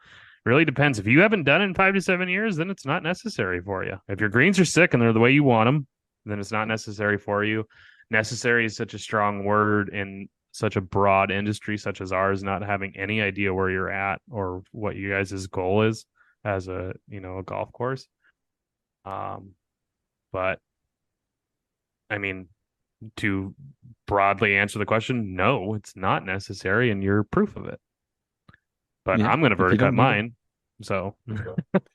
really depends. If you haven't done it in 5 to 7 years, then it's not necessary for you. If your greens are sick and they're the way you want them, then it's not necessary for you. Necessary is such a strong word in such a broad industry such as ours, not having any idea where you're at or what you guys' goal is as a golf course. But I mean, to broadly answer the question, no, it's not necessary, and you're proof of it. But yeah, I'm going to verticut mine. So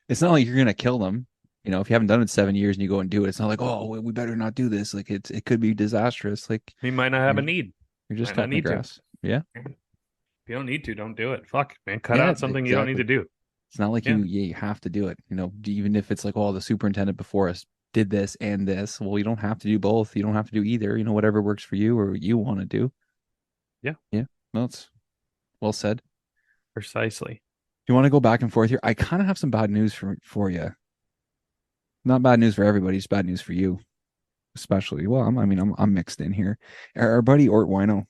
it's not like you're going to kill them. If you haven't done it 7 years and you go and do it, it's not like, oh, we better not do this. Like it could be disastrous. Like you might not have a need. You're just cutting the grass. Yeah. If you don't need to, don't do it. Fuck, man. Cut out something you don't need to do. It's not like you have to do it. Even if it's like, oh, the superintendent before us did this and this. Well, you don't have to do both. You don't have to do either. Whatever works for you or what you want to do. Yeah. Yeah. No, it's well said. Precisely. You want to go back and forth here? I kind of have some bad news for you. Not bad news for everybody, just bad news for you, especially. Well, I'm mixed in here. Our buddy Ort Wino,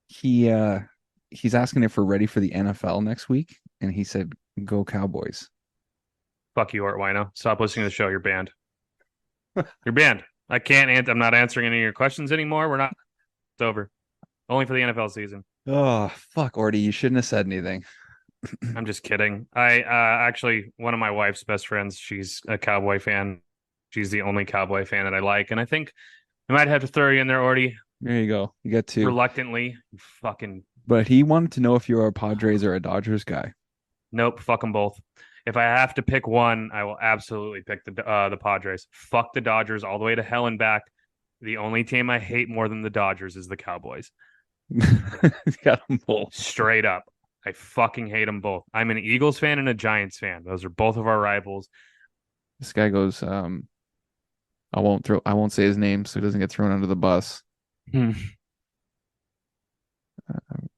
he's asking if we're ready for the NFL next week, and he said, "Go Cowboys." Fuck you, Ort Wino. Stop listening to the show. You're banned. You're banned. I can't. I'm not answering any of your questions anymore. It's over. Only for the NFL season. Oh, fuck, Orty. You shouldn't have said anything. I'm just kidding. I actually, one of my wife's best friends, she's a Cowboy fan. She's the only Cowboy fan that I like, and I think I might have to throw you in there, Orty, There you go. You get two. reluctantly. Fucking But he wanted to know if you were a Padres or a Dodgers guy. nope. Fuck them both. If I have to pick one, I will absolutely pick the Padres. Fuck the Dodgers all the way to hell and back. The only team I hate more than the Dodgers is the Cowboys. He's got them both. Straight up. I fucking hate them both. I'm an Eagles fan and a Giants fan. Those are both of our rivals. This guy goes, I won't say his name so he doesn't get thrown under the bus.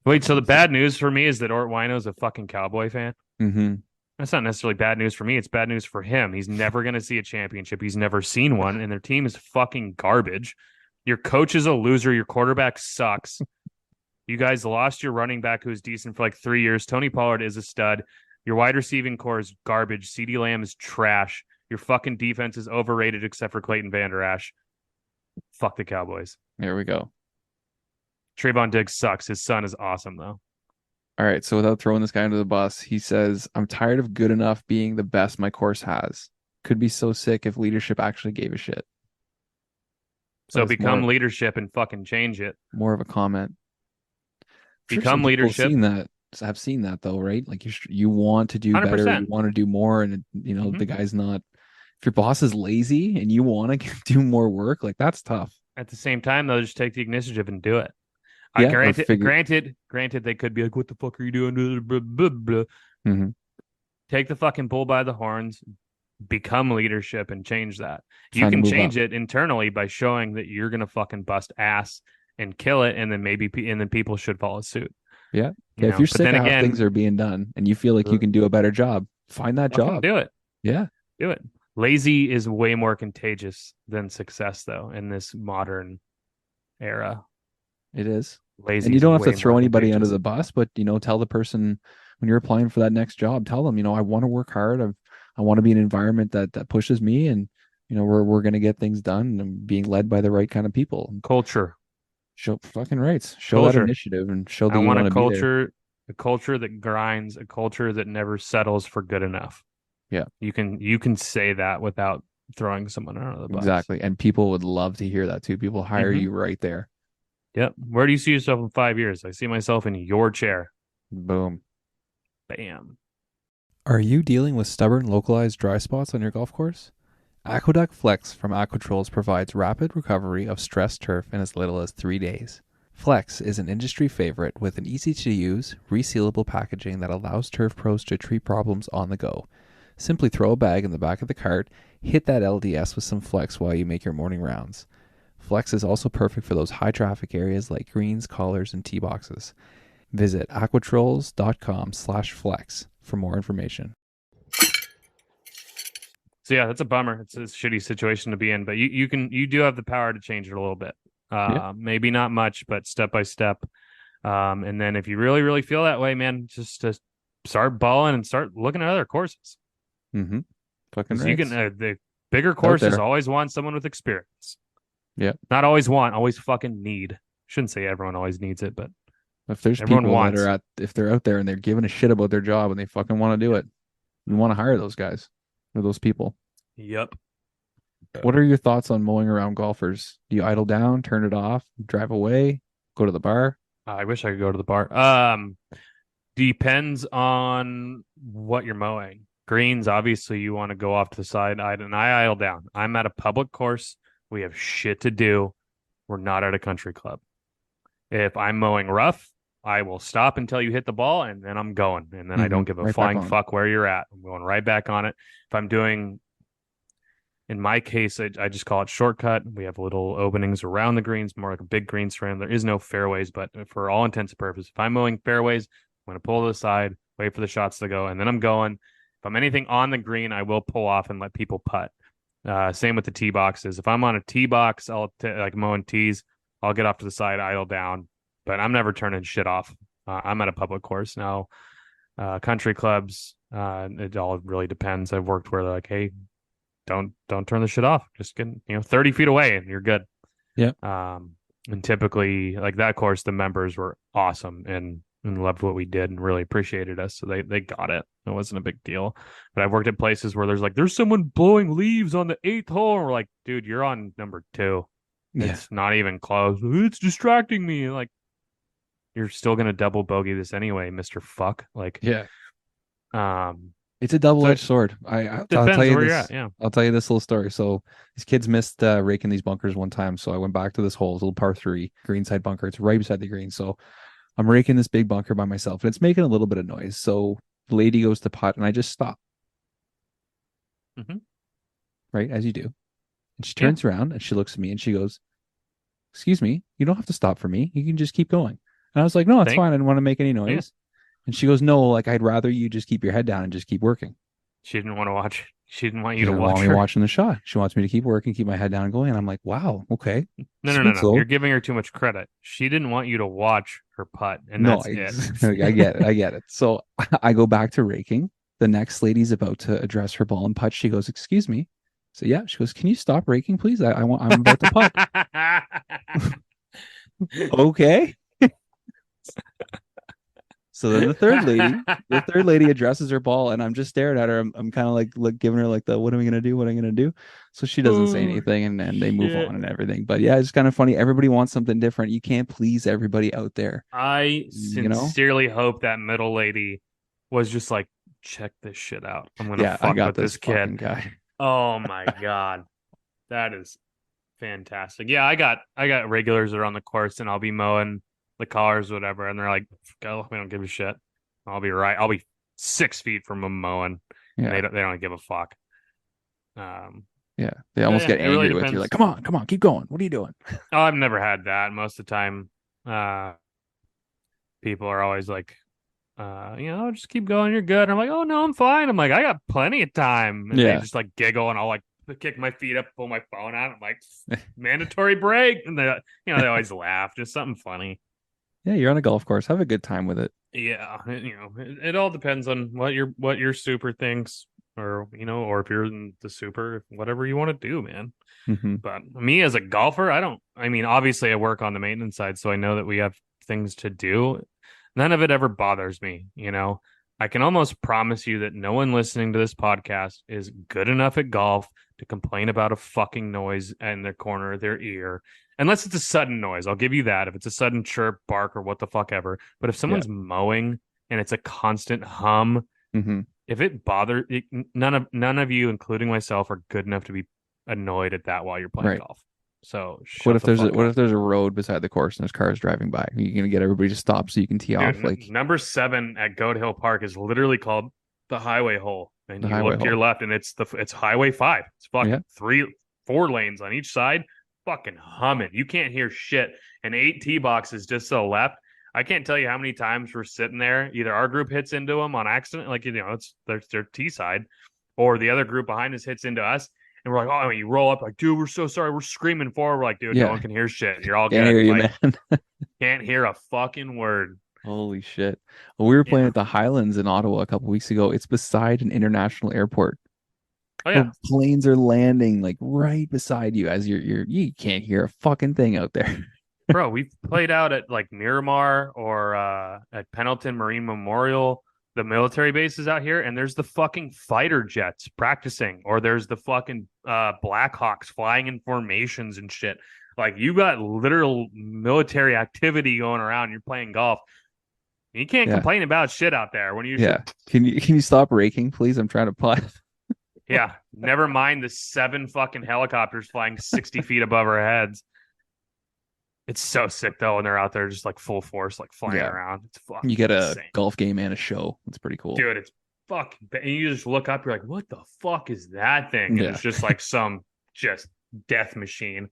Wait, so the bad news for me is that Ort Wino's a fucking Cowboy fan? Mm-hmm. That's not necessarily bad news for me. It's bad news for him. He's never going to see a championship. He's never seen one, and their team is fucking garbage. Your coach is a loser. Your quarterback sucks. You guys lost your running back who's decent for like 3 years. Tony Pollard is a stud. Your wide receiving core is garbage. CeeDee Lamb is trash. Your fucking defense is overrated except for Clayton Vander Esch. Fuck the Cowboys. There we go. Trayvon Diggs sucks. His son is awesome, though. All right. So without throwing this guy under the bus, he says, I'm tired of good enough being the best my course has. Could be so sick if leadership actually gave a shit. So But it's become more, leadership and fucking change it. more of a comment. I'm sure Become some people leadership. have seen that though, right? Like you want to do better, 100%. you want to do more, and Mhm. the guy's not. If your boss is lazy and you want to do more work, like that's tough. At the same time, they'll just take the initiative and do it. Yeah, or Granted, they could be like, "What the fuck are you doing?" Blah, blah, blah. Mhm. Take the fucking bull by the horns, become leadership, and change that. You Time to can move change up. it internally by showing that you're gonna fucking bust ass and kill it, and then and then people should follow suit. Yeah. You If know? you're But sick then of how again, things are being done and you feel like you can do a better job, find that fucking job. do it. Yeah, Do it. Lazy is way more contagious than success, though, in this modern era. it is. Lazy And you is don't have to way throw more anybody under contagious. the bus, but tell the person when you're applying for that next job, tell them, I want to work hard. I want to be in an environment that pushes me, and we're gonna get things done and being led by the right kind of people. Culture. Show fucking rights. Show that Culture. initiative and show that I you want want a to be there. culture that grinds, a culture that never settles for good enough. Yeah, You can say that without throwing someone under the bus. exactly. And people would love to hear that too. People hire Mhm. you right there. Yep. Where do you see yourself in 5 years? I see myself in your chair. Boom. Bam. Are you dealing with stubborn, localized dry spots on your golf course? Aqueduct Flex from Aquatrolls provides rapid recovery of stressed turf in as little as 3 days. Flex is an industry favorite with an easy-to-use, resealable packaging that allows turf pros to treat problems on the go. Simply throw a bag in the back of the cart, hit that LDS with some Flex while you make your morning rounds. Flex is also perfect for those high-traffic areas like greens, collars, and tee boxes. Visit aquatrolls.com/flex for more information. So yeah, that's a bummer. It's a shitty situation to be in, but you do have the power to change it a little bit. Yeah. Maybe not much, but step by step. And then if you really, really feel that way, man, just to start balling and start looking at other courses. Mm-hmm. Fucking 'Cause right. the bigger courses there. always want someone with experience. Yeah. Not always want, always fucking need. Shouldn't say everyone always needs it, but If there's everyone people wants. if they're out there and they're giving a shit about their job and they fucking want to do it, you want to hire those guys or those people. Yep. What are your thoughts on mowing around golfers? Do you idle down, turn it off, drive away, go to the bar? I wish I could go to the bar. Depends on what you're mowing. Greens, obviously, you want to go off to the side. I idle down. I'm at a public course. We have shit to do. We're not at a country club. If I'm mowing rough, I will stop until you hit the ball, and then I'm going. And then I don't give a Right back flying on. fuck where you're at. I'm going right back on it. If I'm doing, in my case, I just call it shortcut. We have little openings around the greens, more like a big green strand. There is no fairways, but for all intents and purposes, if I'm mowing fairways, I'm going to pull to the side, wait for the shots to go, and then I'm going. If I'm anything on the green, I will pull off and let people putt. Same with the tee boxes. If I'm on a tee box, like mowing tees, I'll get off to the side, idle down, but I'm never turning shit off. I'm at a public course now. Country clubs, it all really depends. I've worked where they're like, hey, don't turn the shit off. Just get 30 feet away and you're good. Yeah. And typically, like that course, the members were awesome and and loved what we did and really appreciated us. So they got it. It wasn't a big deal. But I've worked at places where there's someone blowing leaves on the 8th hole. And we're like, dude, you're on number 2. Yeah. It's not even close. It's distracting me. Like, you're still gonna double bogey this anyway, Mr. Fuck. Like, Yeah. um, It's a double-edged sword. I'll tell depends you where this. you're at. Yeah. I'll tell you this little story. So these kids missed raking these bunkers one time. So I went back to this hole, little par 3, greenside bunker. It's right beside the green. So I'm raking this big bunker by myself, and it's making a little bit of noise. So the lady goes to putt, and I just stop. Mhm. Right, as you do. And she turns around, and she looks at me, and she goes, "Excuse me, you don't have to stop for me. You can just keep going." And I was like, "No, it's fine. I didn't want to make any noise." Yeah. And she goes, "No, like I'd rather you just keep your head down and just keep working." She didn't want to watch. She didn't want She you to doesn't watch want me her. watching the shot. She wants me to keep working, keep my head down and going. And I'm like, wow, okay. No. You're giving her too much credit. She didn't want you to watch her putt, and No, that's it. I get it. I get it. So I go back to raking. The next lady's about to address her ball and putt. She goes, "Excuse me." So yeah, she goes, "Can you stop raking, please? I'm about to putt." Okay. So then the third lady addresses her ball, and I'm just staring at her. I'm kind of like giving her like the what am I gonna do? What am I gonna do? So she doesn't say anything, and they move on and everything. But yeah, it's kind of funny. Everybody wants something different. You can't please everybody out there. I You know? sincerely hope that middle lady was just like, check this shit out. I'm gonna Yeah, I fuck got with this fucking kid. guy. Oh my god, that is fantastic. Yeah, I got regulars that are on the course, and I'll be mowing the cars, whatever, and they're like, "Go, we don't give a shit." I'll be right. I'll be 6 feet from them mowing. Yeah. And they don't give a fuck. Yeah, they almost get angry really with you, like, come on, keep going. What are you doing? Oh, I've never had that. Most of the time, people are always like, just keep going. You're good. And I'm like, oh no, I'm fine. I'm like, I got plenty of time. And they just like giggle, and I'll like kick my feet up, pull my phone out. I'm like, mandatory break. And they always laugh. Just something funny. Yeah, you're on a golf course. Have a good time with it. Yeah, it all depends on what your super thinks, or or if you're in the super, whatever you want to do, man. Mm-hmm. But me as a golfer, I mean, obviously I work on the maintenance side, so I know that we have things to do. None of it ever bothers me, I can almost promise you that no one listening to this podcast is good enough at golf to complain about a fucking noise in the corner of their ear. Unless it's a sudden noise. I'll give you that. If it's a sudden chirp, bark, or what the fuck ever. But if someone's mowing and it's a constant hum, if it bothers, none of you, including myself, are good enough to be annoyed at that while you're playing golf. So what if there's a road beside the course and there's cars driving by? You're gonna get everybody to stop so you can tee off. Like number 7 at Goat Hill Park is literally called the highway hole, and you look to your left, and it's Highway 5. It's fucking 4 lanes on each side, fucking humming. You can't hear shit. And 8 tee boxes just to the left. I can't tell you how many times we're sitting there. Either our group hits into them on accident, like it's their tee side, or the other group behind us hits into us. And we're like, oh, you roll up like, dude, we're so sorry. We're screaming forward. We're like, dude, no one can hear shit. You're all can't good. Hear you, like, man. Can't hear a fucking word. Holy shit. Well, we were playing at the Highlands in Ottawa a couple weeks ago. It's beside an international airport. Oh yeah. The planes are landing like right beside you as you can't hear a fucking thing out there. Bro, we've played out at like Miramar or at Pendleton Marine Memorial, the military bases out here, and there's the fucking fighter jets practicing, or there's the fucking Blackhawks flying in formations and shit. Like, you got literal military activity going around. You're playing golf. You can't complain about shit out there when you. Can you stop raking, please? I'm trying to putt. Yeah, never mind the 7 fucking helicopters flying 60 feet above our heads. It's so sick though when they're out there just like full force, like flying around. It's fucking. You get a insane. Golf game and a show. It's pretty cool, dude. It's fucking. And you just look up, you're like, what the fuck is that thing? And it's just like some just death machine.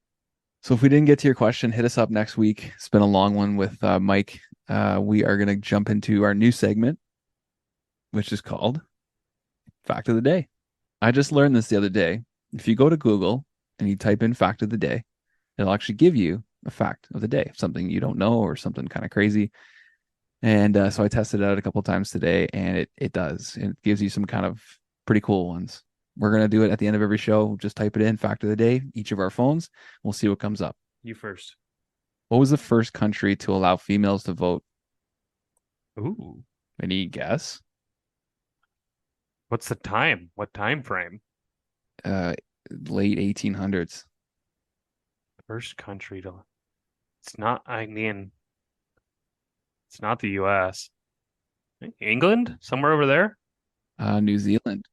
So if we didn't get to your question, hit us up next week. It's been a long one with Mike. We are gonna jump into our new segment, which is called Fact of the Day. I just learned this the other day. If you go to Google and you type in Fact of the Day, it'll actually give you a fact of the day, something you don't know or something kind of crazy. And so I tested it out a couple times today, and it does. It gives you some kind of pretty cool ones. We're going to do it at the end of every show. Just type it in, Fact of the Day, each of our phones. We'll see what comes up. You first. What was the first country to allow females to vote? Ooh. Any guess? What's the time? What time frame? Uh, Late 1800s. First country to. It's not. I mean, it's not the U.S. England, somewhere over there. New Zealand.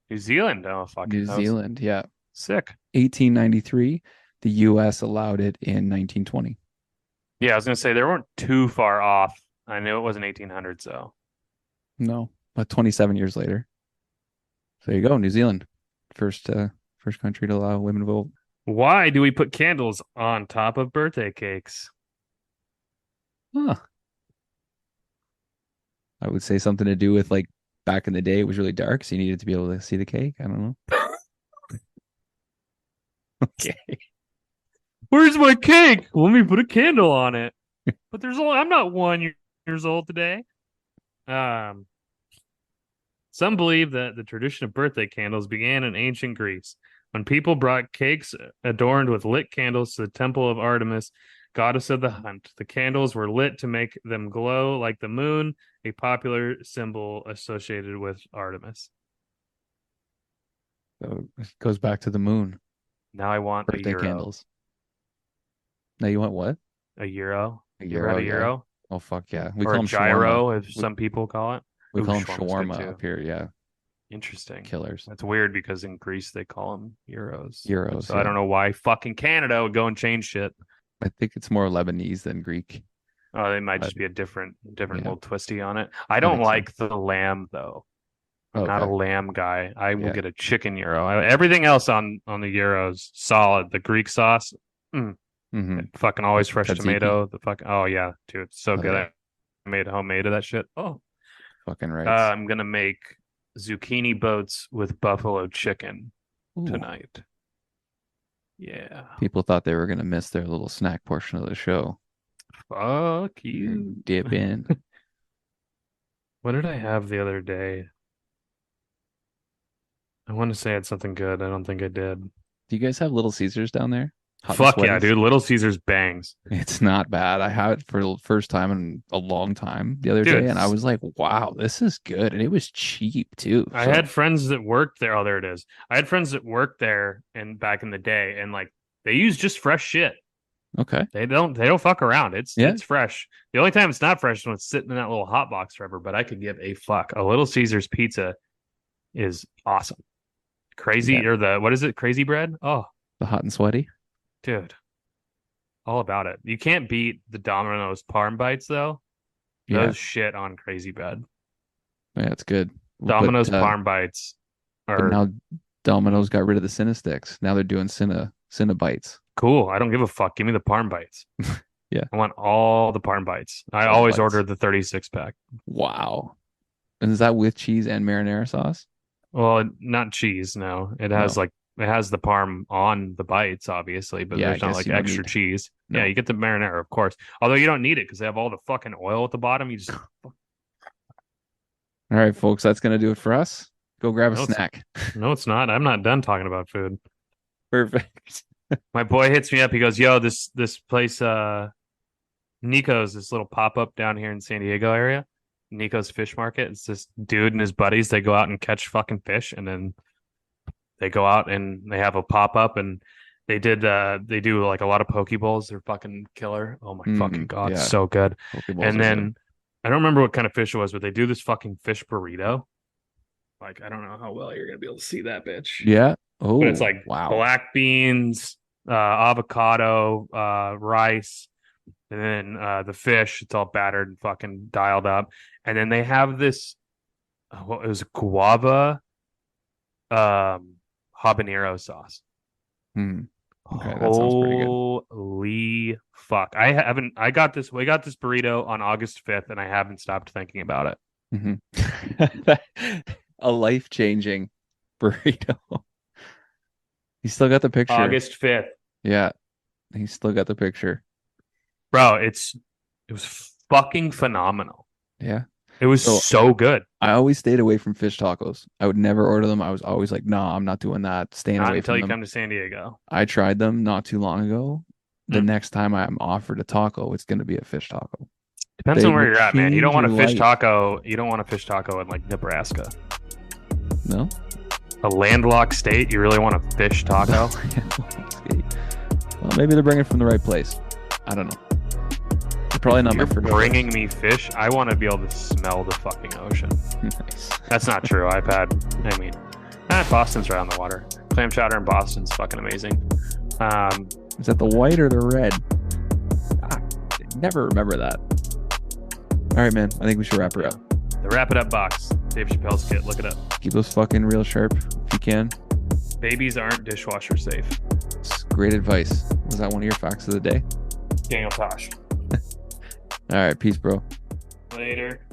New Zealand. Oh fuck it. New That was Zealand, yeah. sick. 1893. The U.S. allowed it in 1920. Yeah, I was gonna say they weren't too far off. I knew it wasn't 1800s though. No, but 27 years later. So there you go, New Zealand. First country to allow women to vote. Why do we put candles on top of birthday cakes? Huh. I would say something to do with like back in the day it was really dark, so you needed to be able to see the cake. I don't know. Okay. Where's my cake? Let me put a candle on it. But there's only I'm not 1 years old today. Some believe that the tradition of birthday candles began in ancient Greece when people brought cakes adorned with lit candles to the temple of Artemis, goddess of the hunt. The candles were lit to make them glow like the moon, a popular symbol associated with Artemis. So it goes back to the moon. Now I want a Birthday euro. candles. Now you want what? A euro? A You ever had a euro, yeah. euro? Oh fuck yeah. We Or call a them gyro, shawarma. as some people call it. We Ooh, call them shawarma's good shawarma too. up here, yeah. Interesting. Killers. That's weird because in Greece they call them euros. Euros, So yeah. I don't know why fucking Canada would go and change shit. I think it's more Lebanese than Greek. Oh, they might But- just be a different yeah. little twisty on it. I don't think so. like the lamb though. I'm not a Okay. lamb guy. I will Yeah. get a chicken euro. Everything else on the euros solid. The Greek sauce, Mm-hmm. fucking always fresh Tzatziki. tomato. The fucking oh yeah, dude, it's so Oh, good. yeah. I made homemade of that shit. Oh, Fucking right. I'm gonna make zucchini boats with buffalo chicken Ooh. tonight. Yeah. People thought they were gonna miss their little snack portion of the show. Fuck you. Dip in. What did I have the other day? I want to say I had something good. I don't think I did. Do you guys have Little Caesars down there? Hot and Fuck yeah, sweaties? dude. Little Caesars bangs. It's not bad. I had it for the first time in a long time the other Dude, day, and I was like, wow, this is good. And it was cheap too. I So, had friends that worked there. Oh, there it is. I had friends that worked there and back in the day, and like they use just fresh shit. okay. They don't fuck around. It's Yeah. it's fresh. The only time it's not fresh is when it's sitting in that little hot box forever. But I could give a fuck. A Little Caesars pizza is awesome. Crazy Yeah. or the what is it? Crazy bread? Oh, The hot and sweaty. dude. All about it. You can't beat the Domino's Parm Bites though. Yeah. Those shit on crazy bread. Yeah, it's good. Domino's but, Parm Bites but are now Domino's got rid of the Cinesticks. Now they're doing Cinebites. cool. I don't give a fuck. Give me the Parm Bites. Yeah. I want all the Parm Bites. I All always bites. order the 36 pack. Wow. And is that with cheese and marinara sauce? Well, not cheese, no. It has No. it has the parm on the bites, obviously, but Yeah, I there's not guess like you don't extra need- cheese. No. Yeah, you get the marinara, of course. Although you don't need it because they have all the fucking oil at the bottom. You just All right, folks, that's gonna do it for us. Go grab a No, it's- snack. no, it's not. I'm not done talking about food. Perfect. My boy hits me up. He goes, "Yo, this place, Nico's, this little pop up down here in San Diego area, Nico's Fish Market. It's this dude and his buddies. They go out and catch fucking fish, and then they go out and they have a pop up, and they do like a lot of poke bowls. They're fucking killer. Oh my fucking god, yeah. so good. Pokeballs are And good. then I don't remember what kind of fish it was, but they do this fucking fish burrito. Like I don't know how well you're gonna be able to see that bitch. Yeah. Oh, But it's like wow. black beans, avocado, rice, and then the fish. It's all battered and fucking dialed up. And then they have this, what was it, guava, habanero sauce. Hmm. Okay, that sounds pretty good. Holy fuck! I got this. We got this burrito on August 5th, and I haven't stopped thinking about it. Mhm. A life-changing burrito. He still got the picture. August 5th, Yeah, he still got the picture. bro. It was fucking phenomenal. Yeah. It was So- so good. I always stayed away from fish tacos. I would never order them. I was always like, no, I'm not doing that. Staying Not away until from you them. come to San Diego. I tried them not too long ago. The Hmm. next time I'm offered a taco, it's going to be a fish taco. Depends They on where will you're at, man. You don't change want to your fish life. taco. You don't want to fish taco in like Nebraska, No? a landlocked state. You really want to fish taco? Well, maybe they're bringing it from the right place. I don't know. They're probably not You're meant for bringing me fish. I want to be able to smell the fucking ocean. Nice. That's not true. Boston's right on the water. Clam chowder in Boston's fucking amazing. Is that the white or the red? I never remember that. All right, man. I think we should wrap her up. The Wrap It Up box. Dave Chappelle's kit. Look it up. Keep those fucking real sharp if you can. Babies aren't dishwasher safe. It's great advice. Was that one of your facts of the day? Daniel Tosh. All right. Peace, bro. Later.